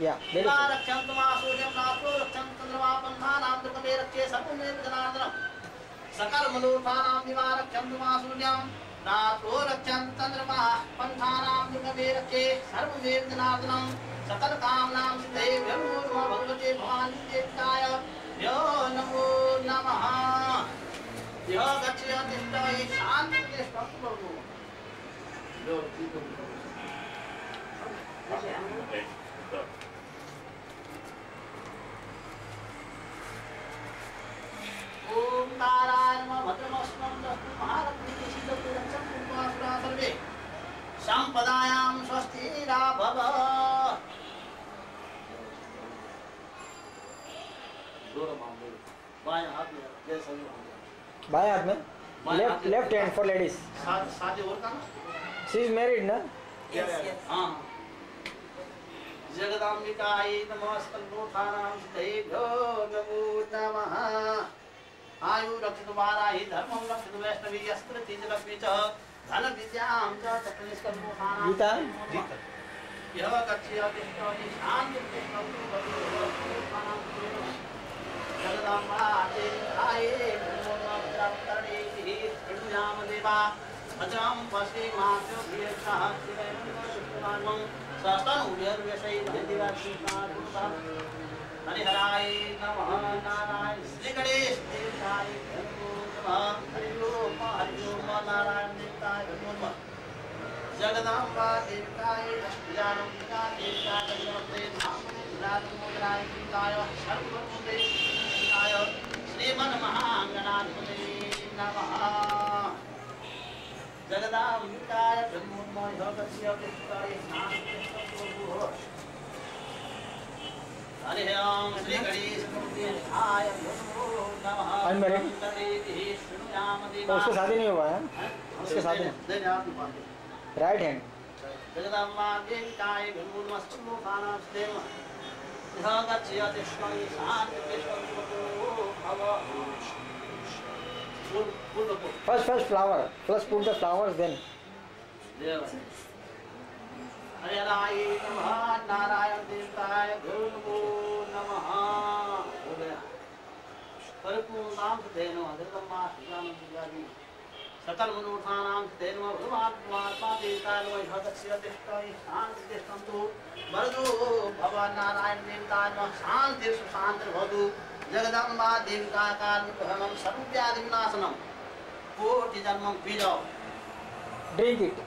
Yeah, very good. रक्षन्तु मासूर्यं नाथो रक्षन्तु चन्द्रमा पन्थानां दुर्गमे रक्षे सर्वमे जनार्दनम् सकलमनोरथानां दिवा रक्षन्तु मासूर्यं नाथो रक्षन्तु चन्द्रमा पन्थानां दुर्गमे रक्षे सर्वमे जनार्दनम् सकलकामनां सिद्धे नमो भगवते भवानी देवताय यो नमो नमः। यो गच्छय तिष्ठये शान्ति तिष्ठतु ओम नारायण भद्रमस्मं दस्तु महालक्ष्मी प्रसीदतु रक्षन्तु विद्वासुरा सर्वे संपदायां स्वस्तिरा भव। बाएं हाथ में जैसा भी बाएं हाथ में लेफ्ट हैंड फॉर लेडीज. शादी और का शी इज मैरिड ना. यस हाँ. जगदाम्बिकाय नमस्कल्लोठानां सिद्धेभ्यो नमो नमः. आयु रक्षितु वाराहि धर्मं रक्षितु वैष्णवी अस्त्र तीज लक्ष्मी च धन विद्यां च चक्रिस्कल्लोठानां गीता यह गच्छय तिष्ठति शान्ति तिष्ठतु भगवतानां जगदाम्बा देवाय नमो नमः. प्रभुयाम देवा भद्रं पश्ये मास्यो धीरक्षः शिवं हरिहराय नमः. नारायण श्री गणेश देवताय नमो नमः. हरि ओम नारायण देवताय नमो नमः. जगदाम्बा देवताय जानम्बिका देवताय देवताय श्रीमन्महागणाधिपते नमः. जगदाम्बिकाय ब्रह्मोन्मय भगवत्य कृष्णाय हरि ओम श्री गणेश देवाय नमो नमः. उसके शादी नहीं हुआ है. उसके शादी राइट हैंड. जगदम्बा देविकाय ब्रह्मोन्मस्तुलोकानां देव यह गच्छय तिष्ठति शान्ति तिष्ठतु भव. First flower. First put the flowers, then. हरिहराय नमः. नारायण देवताय नमो नमः. नाम सुधेनो अधर्मा श्रीराम पूजारी सकल मनोठानां सुधेनो भगवान परमात्मा देवता नो भगस्य तिष्ठै शांति तिष्ठन्तु वरदो भगवान नारायण देवता नो शांति सुशांति भवतु जगदम्बा देविका कारणं सर्वव्याधि विनाशनम कोटि जन्मं पीजाओ ड्रिंक इट।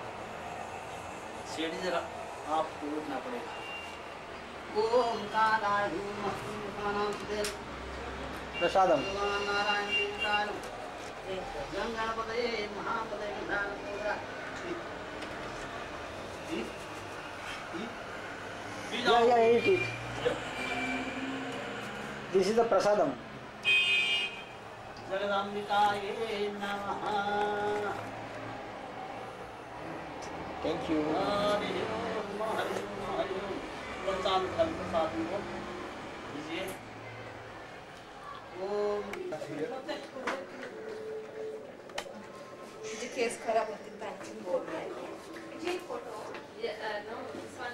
सीढ़ी जरा आपको उठना पड़ेगा। ओम कालाय नमः सुधेनो प्रसादम भगवान नारायण देवता नो गंगापदये महापदये ज्ञानपूरा yeah, eat it. This is the prasadam. जगदम्बिकाये नमः। Thank you. हरि ओम हरि ओम हरि ओम। प्रसाद फल प्रसाद को दीजिए। ओम जी केस खराब होती है बोल रहा है जी photo no this one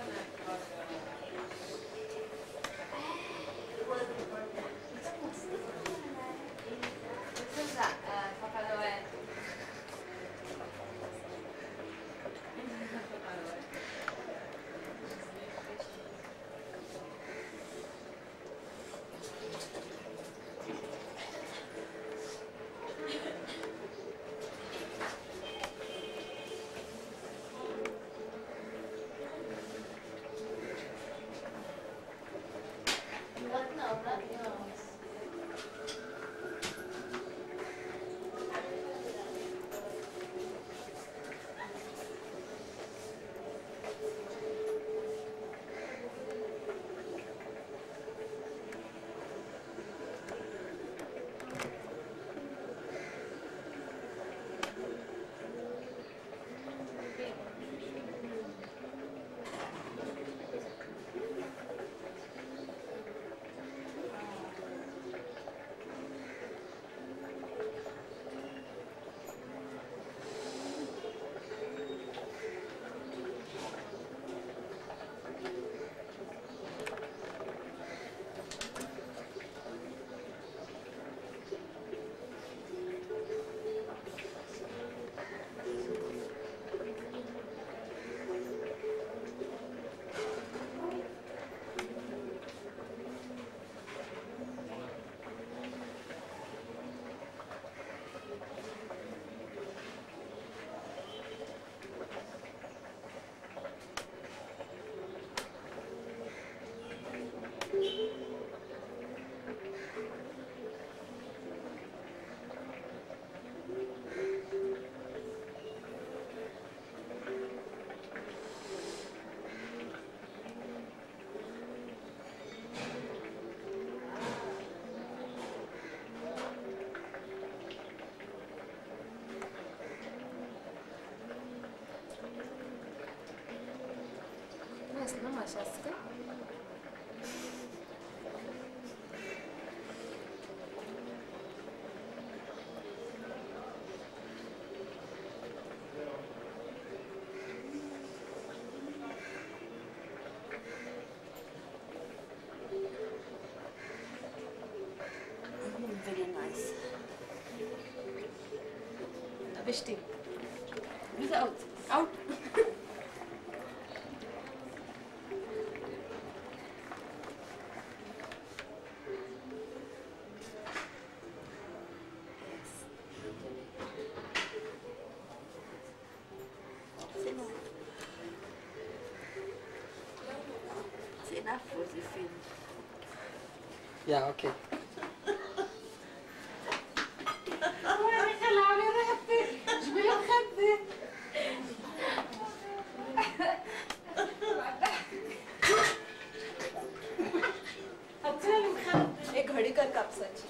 Ясно, Машаска. Very nice. Abishti. Out. Out. It's enough for the film. Yeah, okay. एक घडी कर कापसाची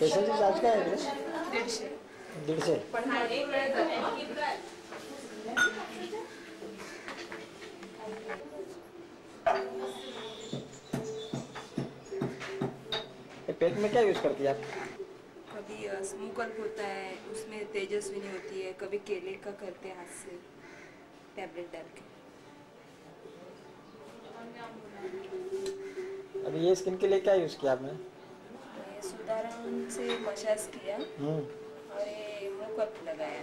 पैशाची चार्ज काय आहे? 150 150. पण हा एक वेळ जातो पेट में क्या यूज करती है आप? कभी स्मूकल होता है उसमें तेजस्विनी होती है, कभी केले का करते हैं हाथ से टैबलेट डाल के। अभी ये स्किन के लिए क्या यूज़ किया आपने? ये सुधारण से मसाज किया और ये मुकअप लगाया,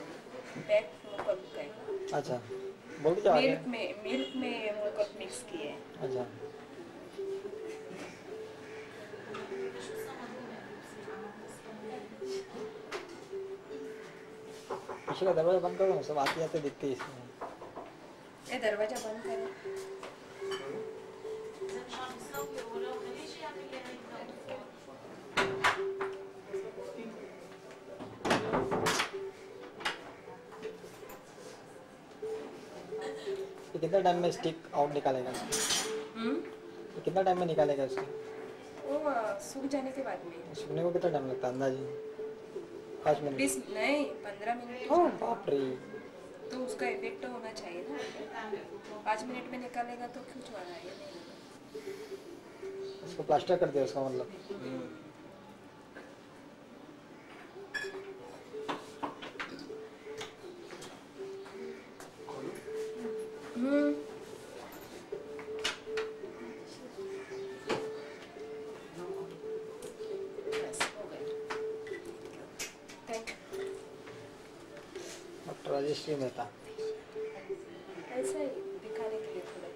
बैक मुकअप का। अच्छा, बोल क्या मिल्क में मुकअप मिक्स किए। अच्छा, पीछे का दरवाजा बंद करो ना, सब आते आते दिखते हैं इसमें। ये दरवाजा बंद करो। ये कितना टाइम में स्टिक आउट निकालेगा? ये कितना टाइम में निकालेगा उसको? वो सूख जाने के बाद में। सूखने को कितना टाइम लगता है अंदाजी? 5 मिनट? 20 नहीं 15 मिनट। ओह बाप रे! तो उसका इफेक्ट तो होना चाहिए ना। 5 मिनट में निकालेगा तो क्यों छुआ रहा है? इसको प्लास्टर कर दिया उसका मतलब। डॉक्टर राजेश्री मेहता। ऐसा ही दिखाने के लिए थोड़ा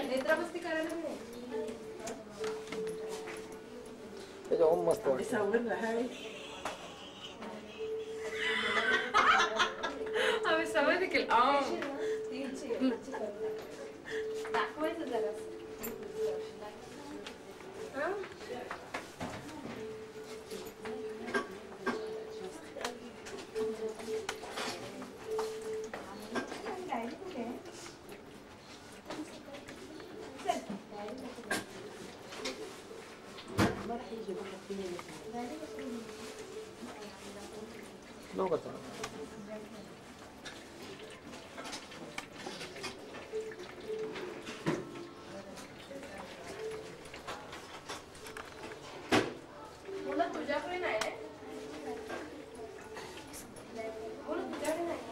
नेत्रावस्थी करायला नाही. त्याच्या ओम मस्त वाटतं. आम्ही समज देखील दाखवायचं जरा. लो करतो. बोला तुझ्याकडे नाही आहे. बोला तुझ्याकडे नाही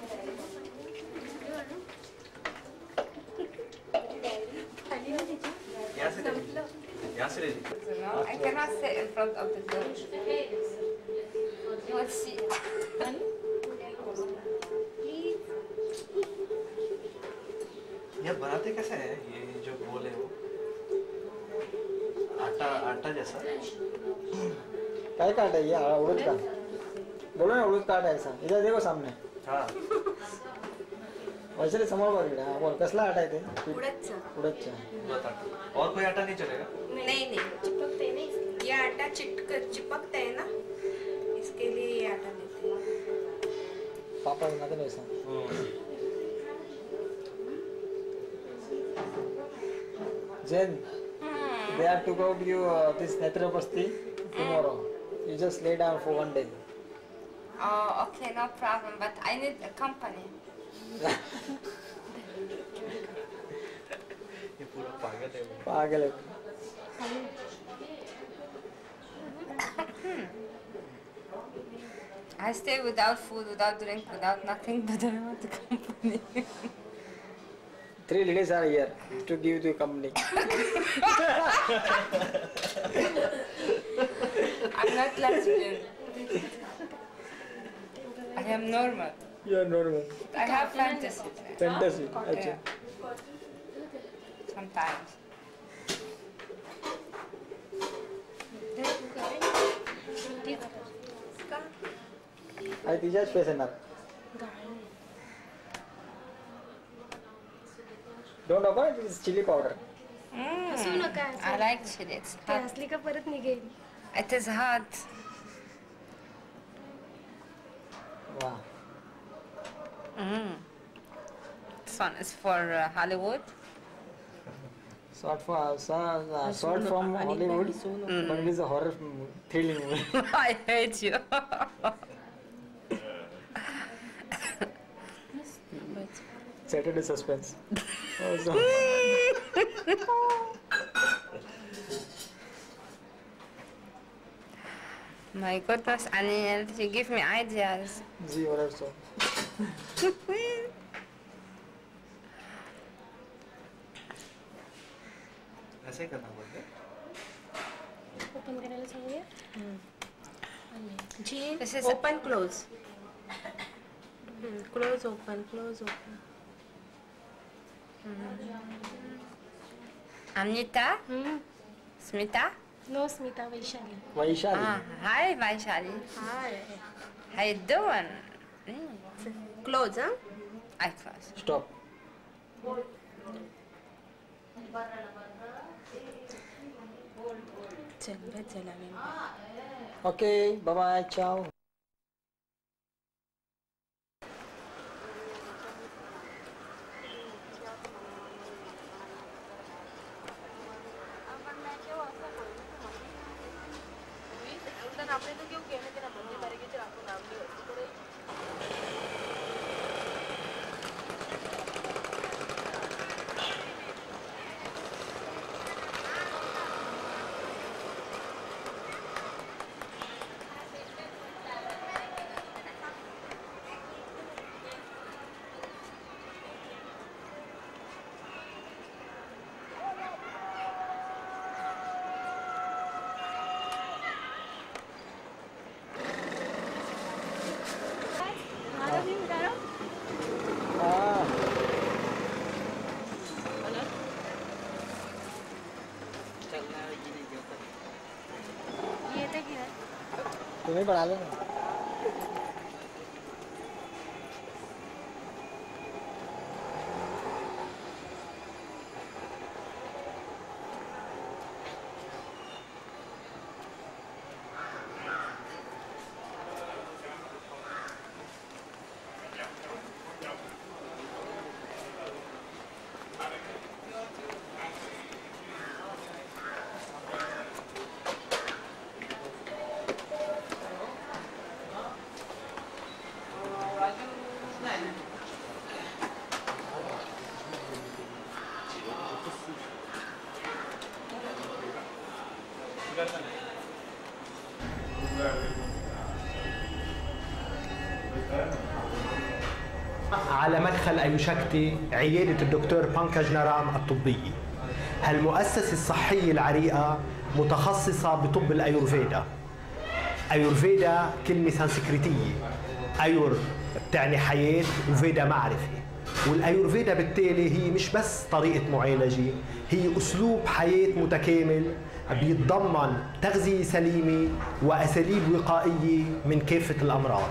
I cannot sit in front of the door. You will see. ये बनाते कैसे है? ये जो गोल है वो आटा आटा जैसा। काय काट है ये उड़द का? बोलो ना उड़द काट है ऐसा. इधर देखो सामने. हाँ वैसे समोर बघ. हां बोल कसला आटा आहे ते? उडदचा. उड़दचा. उड़द आटा। और कोई आटा नहीं चलेगा? नहीं चिपकते नहीं. ये आटा चिपकता है ना, इसके लिए ये आटा लेते हैं. पापा बनाते ना ऐसा. Jen, they are to go to you this Netravasti tomorrow. You just lay down for 1 day. Oh, okay, no problem. But I need a company. ये पूरा पागल है वो। पागल है. I stay without food, without drink, without nothing, but I want a company. 3 ladies are here to give you company. I'm not lesbian. I am normal. You are normal. I have fantasy. Fantasy. अच्छा. Yeah. Sometimes. I तिच्याच face येणार. Don't open it. It's chili powder. I like chili. It's hot. असली का परत निघेल. It is hot. Wow. This one is for Hollywood. Short from Hollywood, but it is a horror thrilling movie. I hate you. Saturday suspense. Also. My goodness, Anil, you give me ideas. जी और सो ऐसे करना बोलते open करायला सांगूया ji This is open close close open close open Amnita? Smita? No Smita Vaishali Vaishali Hi, Vaishali. Hi How you doing? Close हाँ I close. Stop चल बे चला मैं ओके बाय बाय चाओ तुम्हें पढ़ा लो على مدخل أيوشكتي عيادة الدكتور بانكج نرام الطبية. هالمؤسسة الصحية العريقة متخصصة بطب الأيورفيدا. أيورفيدا كلمة سانسكريتية، أيور بتعني حياة وفيدا معرفة، والأيورفيدا بالتالي هي مش بس طريقة معالجة، هي أسلوب حياة متكامل بيتضمن تغذية سليمة وأساليب وقائية من كافة الأمراض.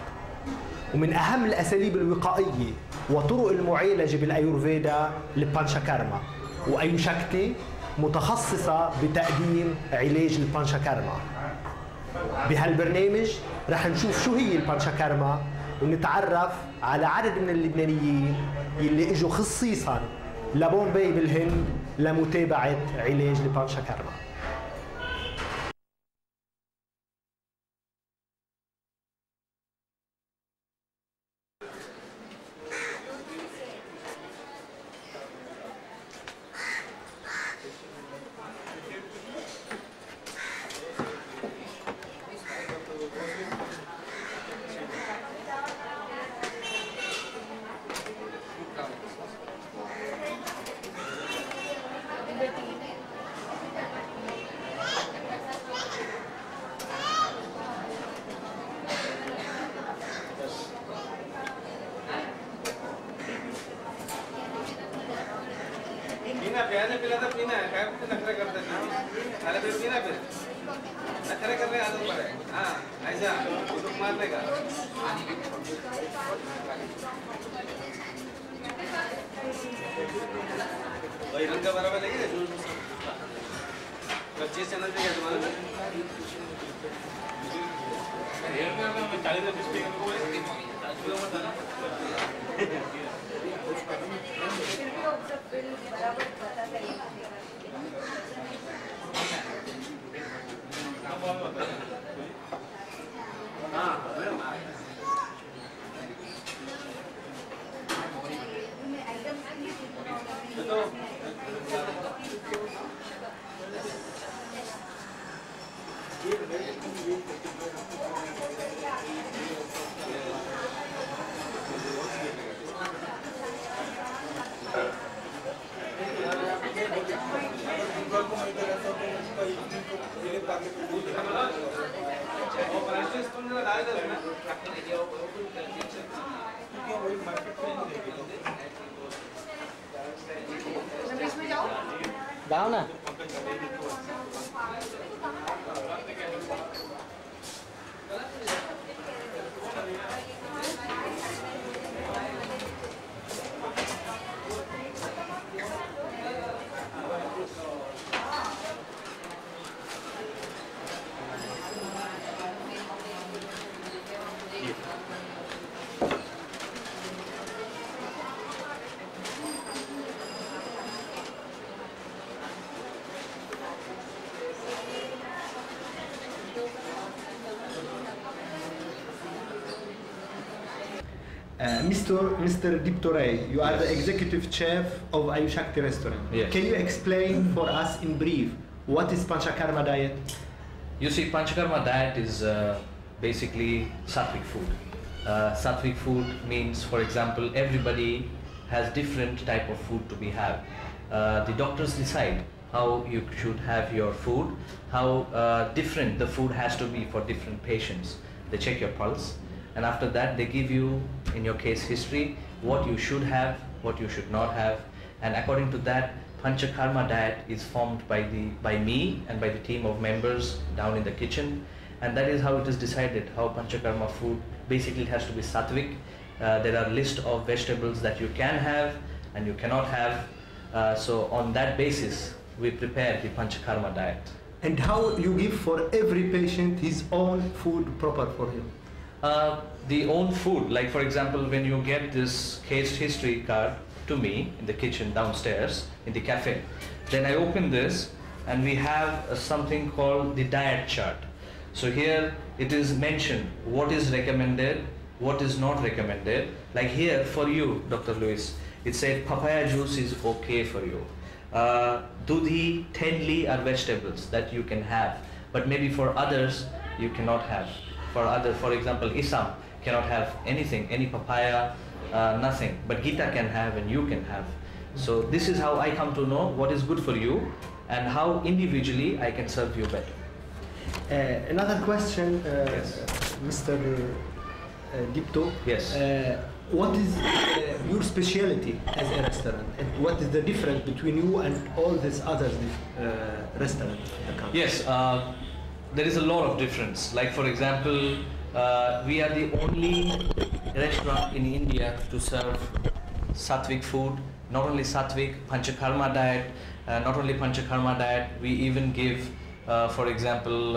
ومن أهم الأساليب الوقائية وطرق المعالجة بالأيورفيدا البانشاكارما، وأيوشكتي متخصصة بتقديم علاج البانشاكارما. بهالبرنامج رح نشوف شو هي البانشاكارما ونتعرف على عدد من اللبنانيين يلي اجوا خصيصا لبومباي بالهند لمتابعة علاج البانشاكارما. पीना प्याज पिला था पीना है क्या कुछ नखरे करते हैं अरे फिर पीना फिर नखरे करने आदत पड़े हाँ ऐसा तो मार देगा भाई रंग का बराबर लगी बच्चे चैनल पे क्या तुम्हारा में 40 को जाओ ना. Mr. Diptore, you are the executive chef of Ayushakti restaurant. Yes. Can you explain for us in brief what is Panchakarma diet? You see, Panchakarma diet is basically sattvic food. Sattvic food means, for example, everybody has different type of food to be have. The doctors decide how you should have your food, how different the food has to be for different patients. They check your pulse, and after that they give you, in your case history, what you should have, what you should not have, and according to that, Panchakarma diet is formed by me and by the team of members down in the kitchen, and that is how it is decided how Panchakarma food basically has to be sattvic. There are list of vegetables that you can have and you cannot have. So on that basis, we prepare the Panchakarma diet. And how you give for every patient his own food proper for him? The own food, like for example, when you get this case history card to me in the kitchen downstairs in the cafe, then I open this and we have something called the diet chart. So here it is mentioned what is recommended, what is not recommended. Like here for you, Dr. Lwiis, it said papaya juice is okay for you. Dudhi, tenli are vegetables that you can have, but maybe for others you cannot have. For example, Isam cannot have anything, any papaya, nothing, but Gita can have and you can have. So this is how I come to know what is good for you and how individually I can serve you better. Another question, Yes. Mr. Dipto. Yes. What is your specialty as a restaurant, and what is the difference between you and all these other restaurants in the country? Yes, there is a lot of difference. Like for example, we are the only restaurant in India to serve sattvic food. Not only sattvic, Panchakarma diet, not only Panchakarma diet, we even give, for example,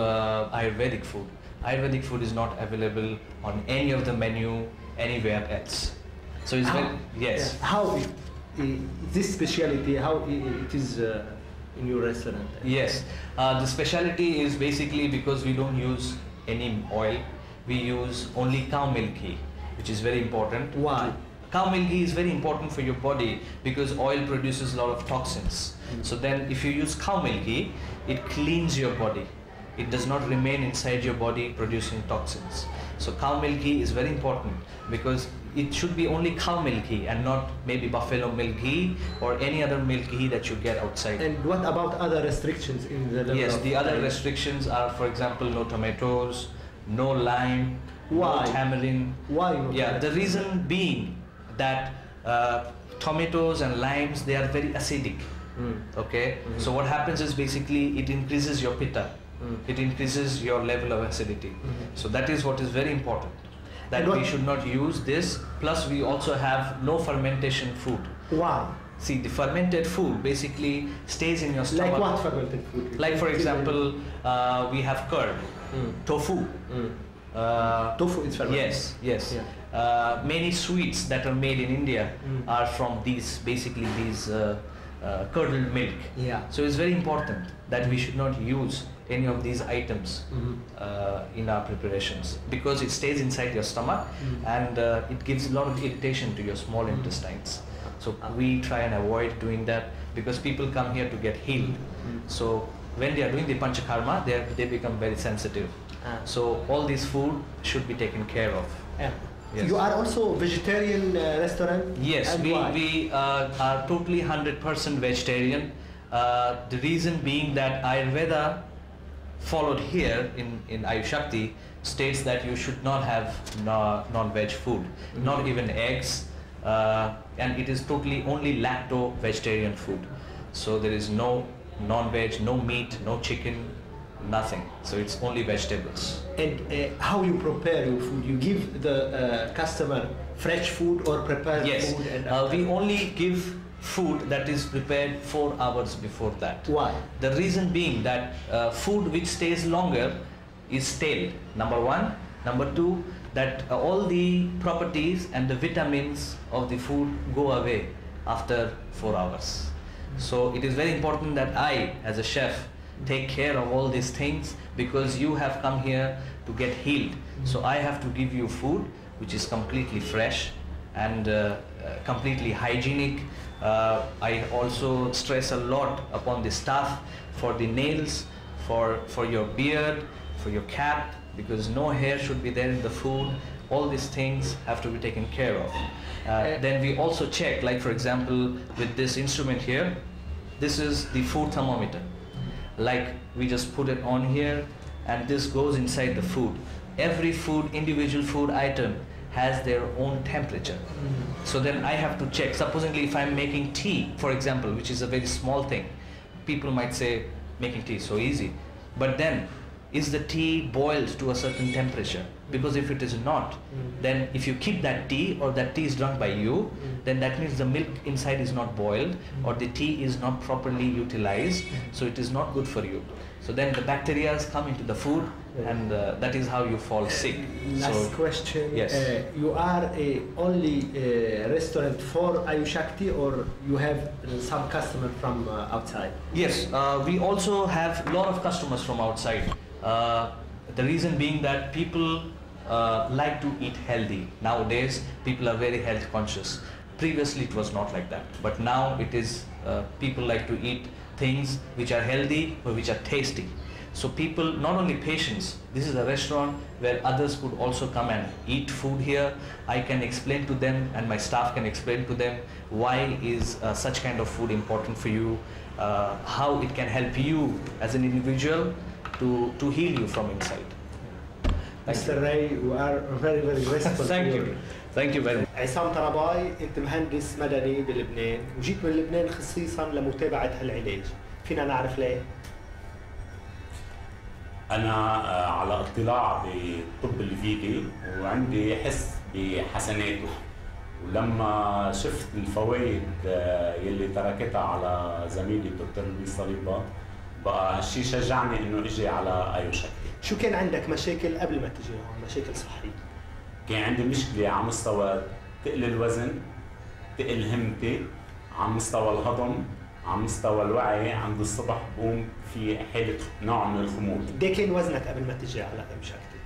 Ayurvedic food. Ayurvedic food is not available on any of the menu anywhere else. So it's very, yes. How this specialty, how it is in your restaurant? Yes, the specialty is basically because we don't use any oil. We use only cow milk ghee, which is very important. Why? Cow milk ghee is very important for your body because oil produces a lot of toxins. So then if you use cow milk ghee, it cleans your body. It does not remain inside your body producing toxins. So cow milk ghee is very important because it should be only cow milk ghee and not maybe buffalo milk ghee or any other milk ghee that you get outside. And what about other restrictions in the level Yes, of the other diet? restrictions are, for example, no tomatoes, no lime, Why? no tamarind. Why not? Yeah, the reason being that tomatoes and limes, they are very acidic. Okay, so what happens is basically it increases your pitta. It increases your level of acidity. So that is what is very important, that And what- we should not use this. Plus we also have no fermentation food. Why? See, the fermented food basically stays in your stomach. Like what fermented food? Like for example, we have curd, tofu. Tofu is fermented. Yes, yes. Yeah. Many sweets that are made in India are from these, basically these curdled milk. Yeah. So it's very important that we should not use any of these items in our preparations because it stays inside your stomach and it gives a lot of irritation to your small intestines. So we try and avoid doing that because people come here to get healed. So when they are doing the Panchakarma, they become very sensitive. So all this food should be taken care of. Yeah. Yes. You are also vegetarian restaurant? Yes, And we why? are totally 100% vegetarian. The reason being that Ayurveda followed here in Ayushakti states that you should not have non-veg food, not even eggs, and it is totally only lacto-vegetarian food. So there is no non-veg, no meat, no chicken, nothing. So it's only vegetables. And how you prepare your food? You give the customer fresh food or prepared Yes, food? And we only give food that is prepared 4 hours before that. Why? The reason being that food which stays longer is stale, number one. Number two, that all the properties and the vitamins of the food go away after 4 hours. So it is very important that I, as a chef, take care of all these things, because you have come here to get healed. So I have to give you food which is completely fresh and completely hygienic. I also stress a lot upon the staff for the nails, for your beard, for your cap, because no hair should be there in the food. All these things have to be taken care of. Then we also check, like for example, with this instrument here, this is the food thermometer. Like we just put it on here and this goes inside the food. Every food, individual food item has their own temperature. So then I have to check. Supposedly if I'm making tea, for example, which is a very small thing, people might say making tea is so easy. But then, is the tea boiled to a certain temperature? Because if it is not, then if you keep that tea or that tea is drunk by you, then that means the milk inside is not boiled or the tea is not properly utilized, so it is not good for you. So then the bacteria come into the food and that is how you fall sick. Last question. Yes. You are only a restaurant for Ayushakti, or you have some customer from outside? Yes, we also have a lot of customers from outside. The reason being that people like to eat healthy. Nowadays, people are very health conscious. Previously, it was not like that. But now it is, people like to eat things which are healthy or which are tasty. So people, not only patients, this is a restaurant where others could also come and eat food here. I can explain to them and my staff can explain to them why is such kind of food important for you, how it can help you as an individual to heal you from inside. Mr. Ray, you are very, very grateful. Thank you. Thank you very much. عصام طرباي، أنت مهندس مدني بلبنان وجيت من لبنان خصيصا لمتابعة هالعلاج، فينا نعرف ليه؟ أنا على اطلاع بالطب الفيدي وعندي حس بحسناته، ولما شفت الفوائد يلي تركتها على زميلي الدكتور لويس صليبا بقى هالشي شجعني إنه إجي على أيوشكتي. شو كان عندك مشاكل قبل ما تجي هون؟ مشاكل صحية؟ كان عندي مشكلة على مستوى تقل الوزن، تقل همتي، على مستوى الهضم، على مستوى الوعي. عند الصبح بقوم في حالة نوع من الخمول. قد كان وزنك قبل ما تجي على أيوشكتي؟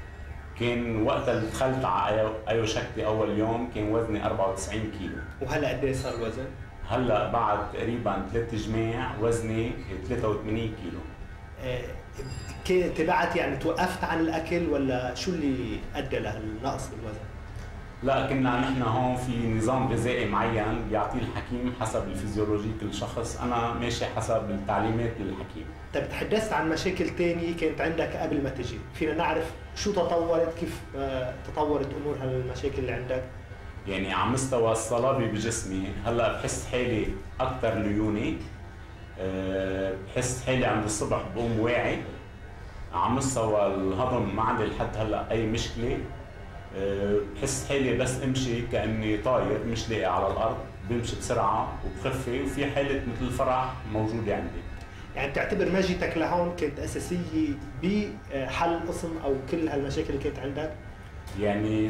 كان وقت اللي دخلت على أيوشكتي أول يوم كان وزني 94 كيلو. وهلا قد صار الوزن؟ هلا بعد تقريبا 3 جماع وزني 83 كيلو. تبعت يعني توقفت عن الاكل ولا شو اللي ادى لهالنقص بالوزن؟ لا، كنا نحن هون في نظام غذائي معين بيعطيه الحكيم حسب الفيزيولوجي كل شخص، انا ماشي حسب التعليمات للحكيم. طيب تحدثت عن مشاكل ثانيه كانت عندك قبل ما تجي، فينا نعرف شو تطورت، كيف تطورت امور هالمشاكل اللي عندك؟ يعني على مستوى الصلابه بجسمي هلا بحس حالي اكثر ليوني، بحس حالي عند الصبح بقوم واعي. على مستوى الهضم ما عندي لحد هلا اي مشكله، بحس حالي بس امشي كاني طاير مش لاقي على الارض، بمشي بسرعه وبخفي، وفي حاله مثل الفرح موجوده عندي. يعني بتعتبر مجيتك لهون كانت اساسيه بحل قسم او كل هالمشاكل اللي كانت عندك؟ يعني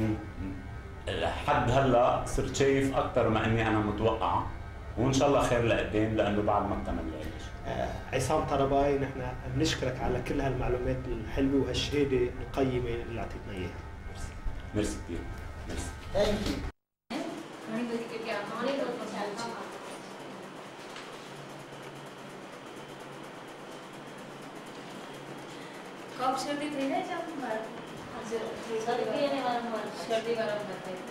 لحد هلا صرت شايف اكثر ما اني انا متوقع، وان شاء الله خير لقدام لانه بعد ما اكتمل العلاج. عصام طرباي، نحن بنشكرك على كل هالمعلومات الحلوه وهالشهاده القيمه اللي اعطيتنا اياها. ميرسي كثير. ميرسي. ثانك يو. कब सर्दी थी ना जब सर्दी गरम करते हैं।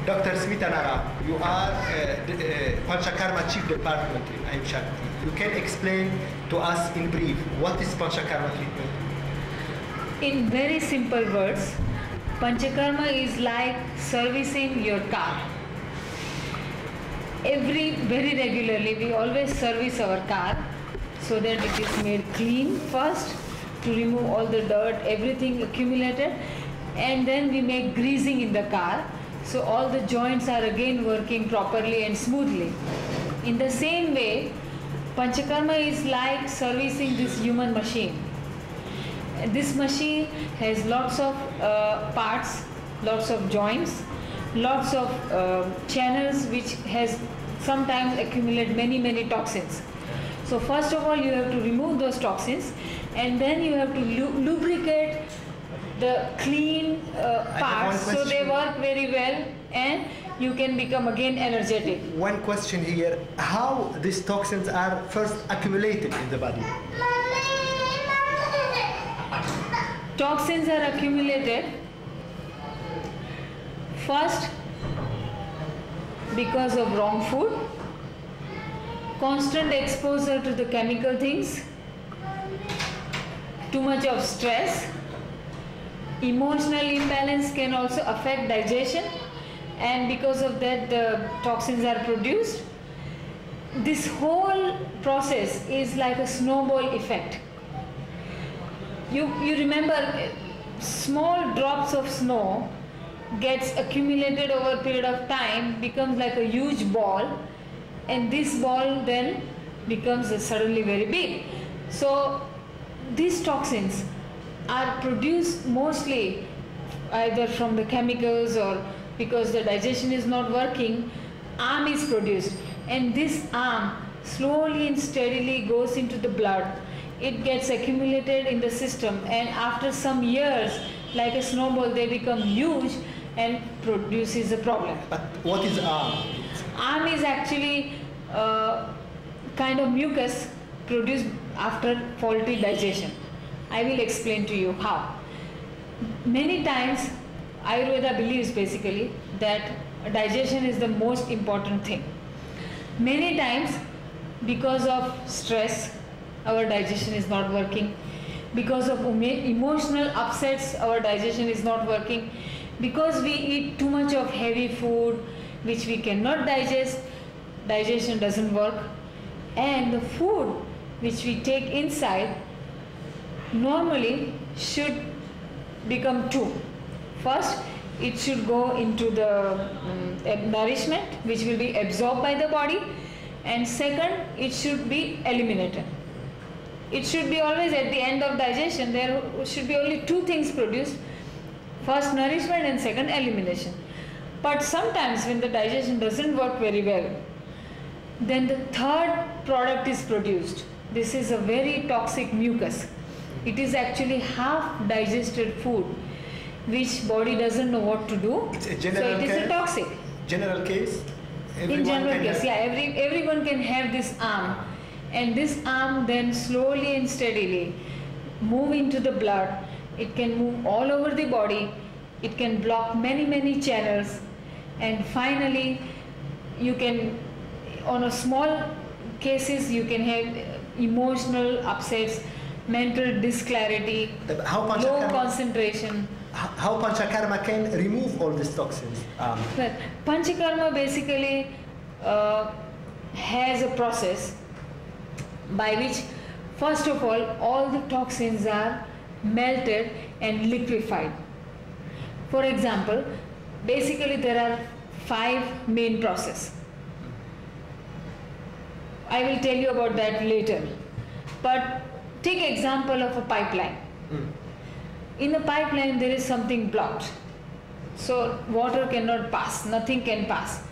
Dr. Smita Nara, you are Panchakarma Chief Department in Ayush Shakti. You can explain to us in brief what is Panchakarma treatment? In very simple words, Panchakarma is like servicing your car. Very regularly, we always service our car so that it is made clean first to remove all the dirt, everything accumulated, and then we make greasing in the car. So all the joints are again working properly and smoothly. In the same way, Panchakarma is like servicing this human machine. This machine has lots of parts, lots of joints, lots of channels which has sometimes accumulate many toxins. So first of all you have to remove those toxins, and then you have to lubricate the clean parts so they work very well and you can become again energetic. One question here, how these toxins are first accumulated in the body? Toxins are accumulated first because of wrong food, constant exposure to the chemical things, too much of stress. Emotional imbalance can also affect digestion, and because of that the toxins are produced. This whole process is like a snowball effect. You remember small drops of snow gets accumulated over a period of time, becomes like a huge ball, and this ball then becomes suddenly very big. So these toxins are produced mostly either from the chemicals or because the digestion is not working, arm is produced, and this arm slowly and steadily goes into the blood. It gets accumulated in the system, and after some years, like a snowball, they become huge and produces a problem. But what is arm? Arm is actually kind of mucus produced after faulty digestion. I will explain to you how. Many times Ayurveda believes basically that digestion is the most important thing. Many times because of stress our digestion is not working, because of emotional upsets our digestion is not working, because we eat too much of heavy food which we cannot digest, digestion doesn't work, and the food which we take inside normally should become two. First, it should go into the nourishment which will be absorbed by the body, and second, it should be eliminated. It should be always at the end of digestion, there should be only two things produced, first nourishment and second elimination. But sometimes when the digestion doesn't work very well, then the third product is produced. This is a very toxic mucus. It is actually half digested food which body doesn't know what to do. It's a general so it is a toxic. General case? In general case, yeah, everyone can have this arm, and this arm then slowly and steadily move into the blood. It can move all over the body. It can block many channels, and finally you can, on a small cases, you can have emotional upsets, mental disclarity, low concentration. How Panchakarma can remove all these toxins? Well, Panchakarma basically has a process by which, first of all the toxins are melted and liquefied. For example, basically there are 5 main processes. I will tell you about that later. But take example of a pipeline. In a pipeline there is something blocked. So water cannot pass, nothing can pass.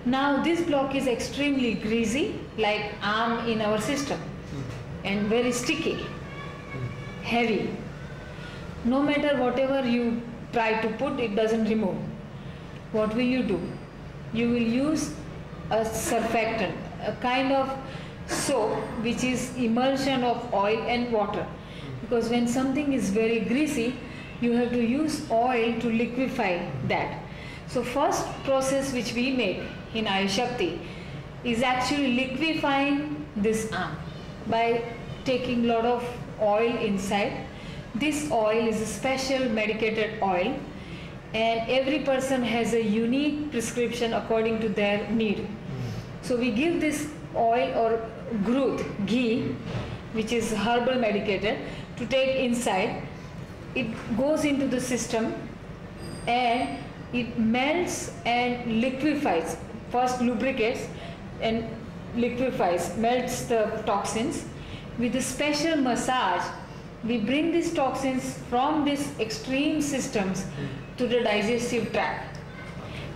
Now this block is extremely greasy, like arm in our system, and very sticky, heavy. No matter whatever you try to put, it doesn't remove. What will you do? You will use a surfactant, a kind of soap which is emulsion of oil and water. Because when something is very greasy, you have to use oil to liquefy that. So first process which we make in Ayushakti is actually liquefying this arm by taking lot of oil inside. This oil is a special medicated oil, and every person has a unique prescription according to their need. So we give this oil or ghee, which is herbal medicated, to take inside. It goes into the system and it melts and liquefies. First lubricates and liquefies, melts the toxins. With a special massage, we bring these toxins from these extreme systems to the digestive tract.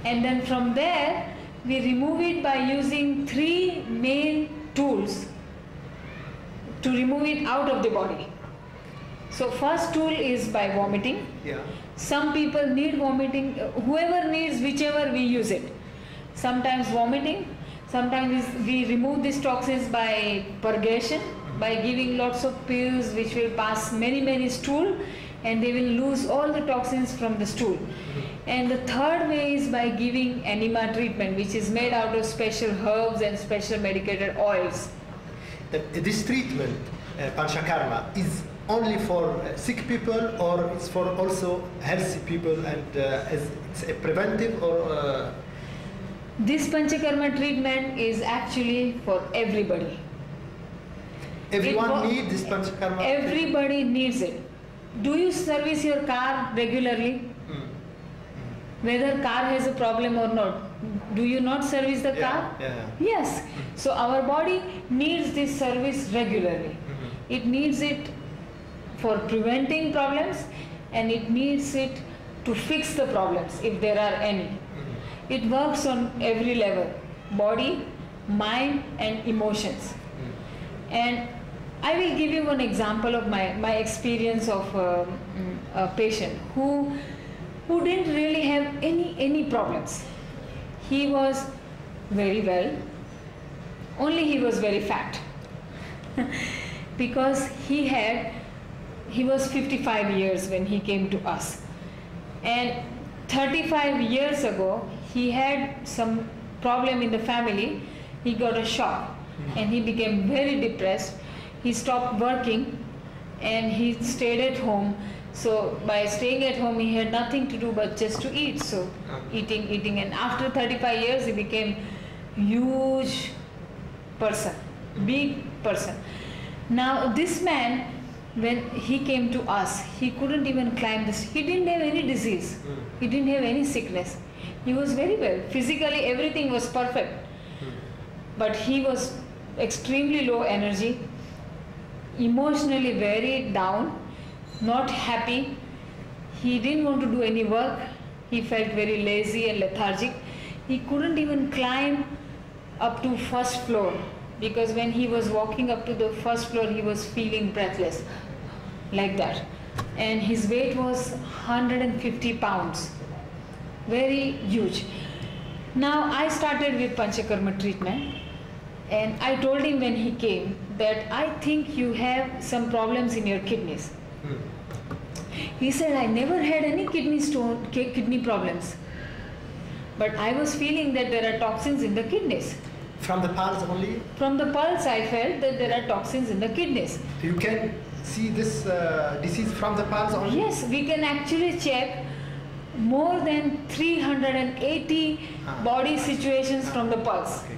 And then from there, we remove it by using 3 main tools to remove it out of the body. So first tool is by vomiting. Some people need vomiting, whoever needs, whichever we use it. Sometimes vomiting, sometimes we remove these toxins by purgation, by giving lots of pills which will pass many stool, and they will lose all the toxins from the stool. And the third way is by giving enema treatment, which is made out of special herbs and special medicated oils. This treatment, Panchakarma, is only for sick people, or it's for also healthy people, and it's a preventive, or This Panchakarma treatment is actually for everybody. Everyone needs this Panchakarma? Everybody needs it. Do you service your car regularly? Whether car has a problem or not, do you not service the car? Yes. So our body needs this service regularly. It needs it for preventing problems, and it needs it to fix the problems if there are any. It works on every level: body, mind and emotions. And I will give you one example of my experience of a patient who didn't really have any problems. He was very well, only he was very fat because he was 55 years when he came to us, and 35 years ago he had some problem in the family. He got a shock and he became very depressed. He stopped working and he stayed at home. So by staying at home, he had nothing to do but just to eat. So eating, and after 35 years, he became huge person, big person. Now this man, when he came to us, he couldn't even climb this. He didn't have any disease. He didn't have any sickness. He was very well. Physically, everything was perfect. But he was extremely low energy, emotionally very down, not happy. He didn't want to do any work. He felt very lazy and lethargic. He couldn't even climb up to first floor, because when he was walking up to the first floor, he was feeling breathless like that. And his weight was 150 pounds, very huge. Now I started with Panchakarma treatment, and I told him when he came that I think you have some problems in your kidneys. He said, I never had any kidney problems, but I was feeling that there are toxins in the kidneys. From the pulse only? From the pulse I felt that there are toxins in the kidneys. You can see this disease from the pulse only? Yes, we can actually check more than 380 body situations from the pulse. Okay.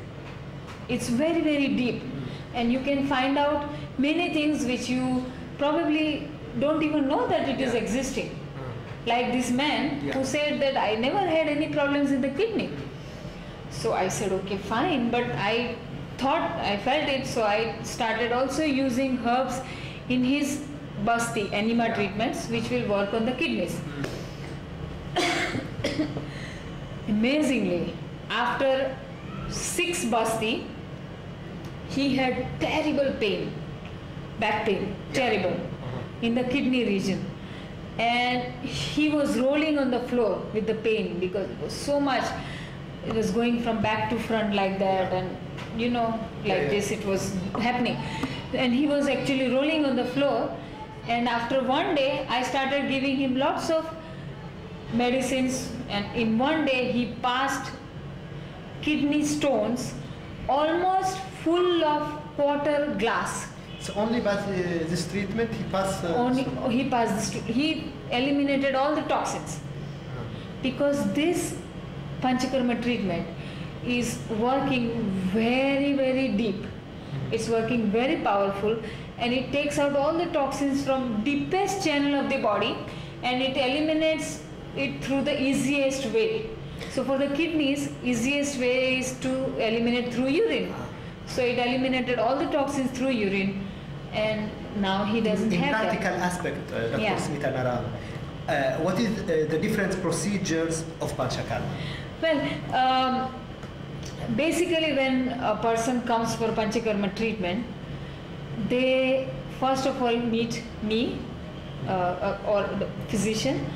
It's very deep, and you can find out many things which you probably don't even know that it is existing. Like this man who said that I never had any problems in the kidney. So I said, okay, fine, but I felt it, so I started also using herbs in his basti, enema treatments, which will work on the kidneys. Amazingly, after 6 basti, he had terrible pain, back pain, terrible, in the kidney region. And he was rolling on the floor with the pain because it was so much. It was going from back to front like that, and this it was happening. And he was actually rolling on the floor, And after one day, I started giving him lots of medicines, and in one day he passed kidney stones almost full of quarter glass. So only by this treatment he passed. He passed this. He eliminated all the toxins, because this Panchakarma treatment is working very, very deep. It's working very powerful, and it takes out all the toxins from deepest channel of the body, and it eliminates it through the easiest way. So for the kidneys, easiest way is to eliminate through urine. So it eliminated all the toxins through urine, and now he doesn't have that. In practical aspect, Dr. Yeah. Smita Naram, what is the different procedures of Panchakarma? Well, basically when a person comes for Panchakarma treatment, they first of all meet me or the physician.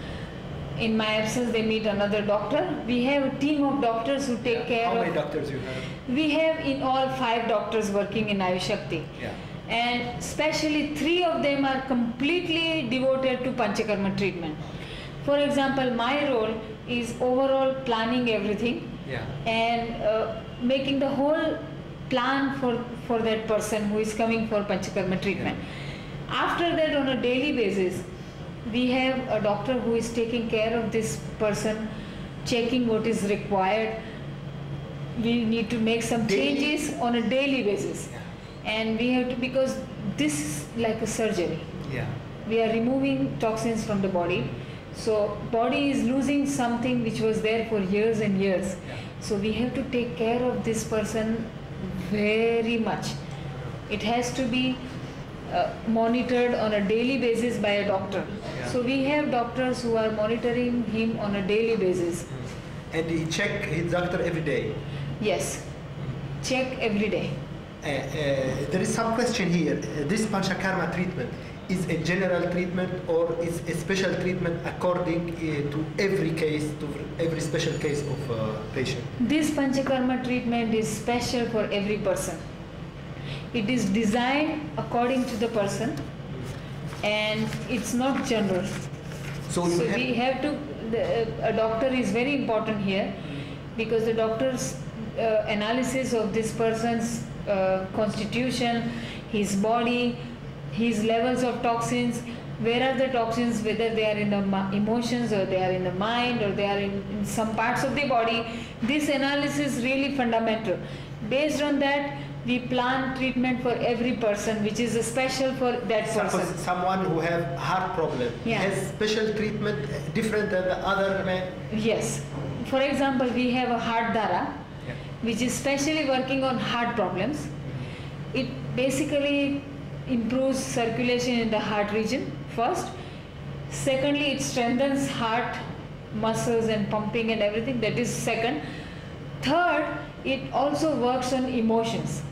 In my absence, they meet another doctor. We have a team of doctors who take care of... How many doctors you have? We have in all 5 doctors working in Ayush Shakti. Yeah. And especially 3 of them are completely devoted to Panchakarma treatment. For example, my role is overall planning everything, Yeah. and making the whole plan for that person who is coming for Panchakarma treatment. Yeah. After that, on a daily basis, we have a doctor who is taking care of this person, checking what is required. We need to make some changes on a daily basis. Yeah. And we have to, because this is like a surgery. Yeah. We are removing toxins from the body. So body is losing something which was there for years and years. Yeah. So we have to take care of this person very much. It has to be monitored on a daily basis by a doctor. Yeah. So we have doctors who are monitoring him on a daily basis. And he check his doctor every day. Yes, check every day. There is some question here. This Panchakarma treatment is a general treatment or is a special treatment according to every case, to every special case of patient? This Panchakarma treatment is special for every person. It is designed according to the person, and it's not general. So we have to, a doctor is very important here, because the doctor's analysis of this person's constitution, his body, his levels of toxins, where are the toxins, whether they are in the emotions or they are in the mind or they are in some parts of the body. This analysis is really fundamental. Based on that, we plan treatment for every person, which is special for that person. Suppose someone who have heart problem, Yeah. has special treatment different than the other man? Yes. For example, we have a heart dhara, Yeah. which is specially working on heart problems. It basically improves circulation in the heart region first. Secondly, it strengthens heart muscles and pumping and everything. That is second. Third, it also works on emotions.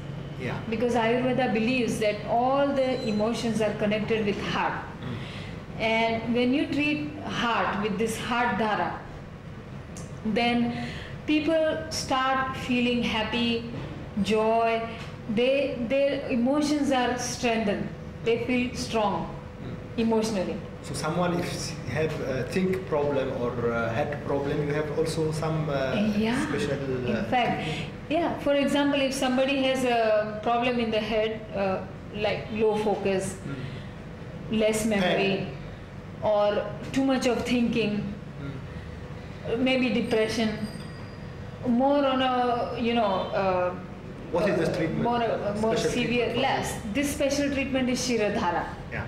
Yeah. Because Ayurveda believes that all the emotions are connected with heart. And when you treat heart with this heart dhara, then people start feeling happy, joy, their emotions are strengthened, they feel strong emotionally. So someone if have a think problem or head problem, you have also some Yeah. special... In fact, yeah, for example, if somebody has a problem in the head, like low focus, less memory, or too much of thinking, maybe depression, more on a, what is the treatment? more Special severe, treatment? less. This special treatment is Shiradhara. Yeah.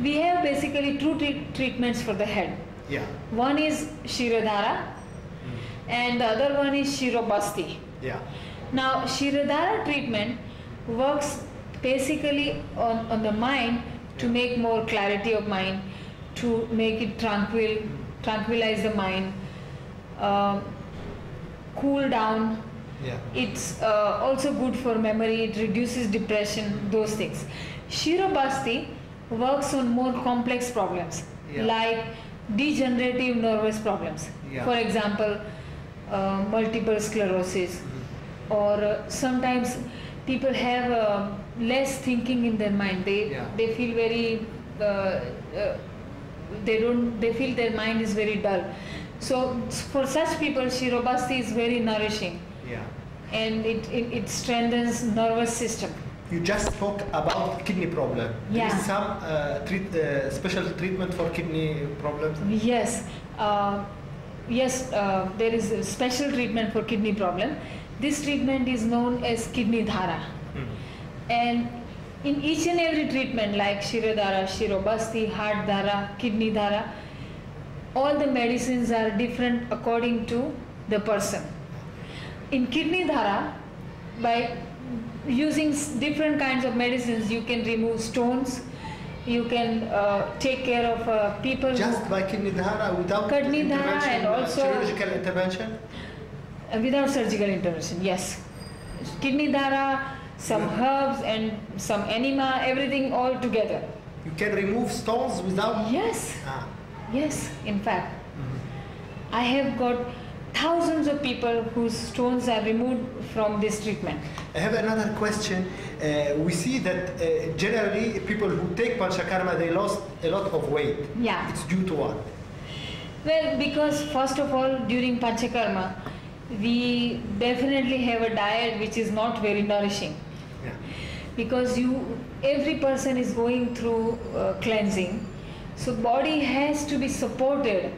We have basically two treatments for the head. Yeah. One is Shiradhara and the other one is Shirobasti. Yeah. Now, Shiradhara treatment works basically on the mind to make more clarity of mind, to make it tranquilize the mind, cool down. Yeah. It's also good for memory, it reduces depression, those things. Shirobasti works on more complex problems, Yeah. like degenerative nervous problems. Yeah. For example, multiple sclerosis, or sometimes people have less thinking in their mind. They Yeah. feel very they feel their mind is very dull. So for such people, Shirobasti is very nourishing. Yeah. And it strengthens nervous system. You just spoke about kidney problem. Yeah. There is some special treatment for kidney problems? Yes. There is a special treatment for kidney problem. This treatment is known as kidney dhara. And in each and every treatment like Shirodhara, Shirobasti, heart dhara, kidney dhara, all the medicines are different according to the person. In kidney dhara, by using different kinds of medicines, you can remove stones, you can take care of people. Just by kidney dhara without kidney dhara and also surgical intervention? Without surgical intervention, yes. Kidney dhara, some herbs and some enema, everything all together. You can remove stones without? Yes. Yes, in fact. I have got thousands of people whose stones are removed from this treatment. I have another question. We see that generally people who take Panchakarma, they lost a lot of weight. Yeah. It's due to what? Well, because first of all, during Panchakarma, we definitely have a diet which is not very nourishing. Yeah. Because every person is going through cleansing, so body has to be supported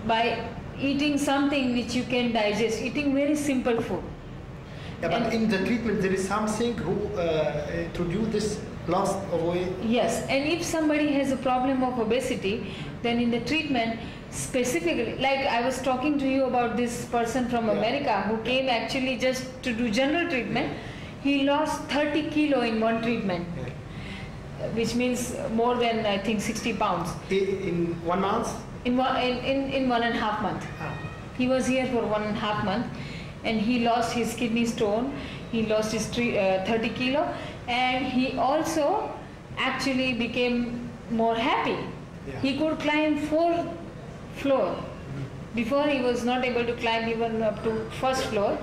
by eating something which you can digest, eating very simple food. Yeah, but in the treatment there is something who introduce this loss of weight? Yes, and if somebody has a problem of obesity, then in the treatment specifically, like I was talking to you about this person from America who came actually just to do general treatment, he lost 30 kilo in one treatment. Which means more than I think 60 pounds. In 1 month? In 1.5 months. He was here for 1.5 months and he lost his kidney stone, he lost his 30 kilo, and he also actually became more happy. Yeah. He could climb 4th floor. Before he was not able to climb even up to 1st floor.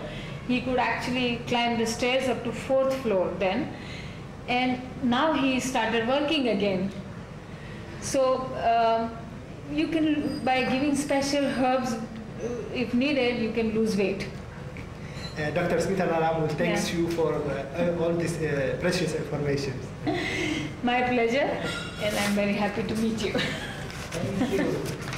He could actually climb the stairs up to 4th floor then. And now he started working again. So you can, by giving special herbs, if needed, you can lose weight. Dr. Smita Naramul, thanks you for all this precious information. My pleasure, and I'm very happy to meet you. Thank you.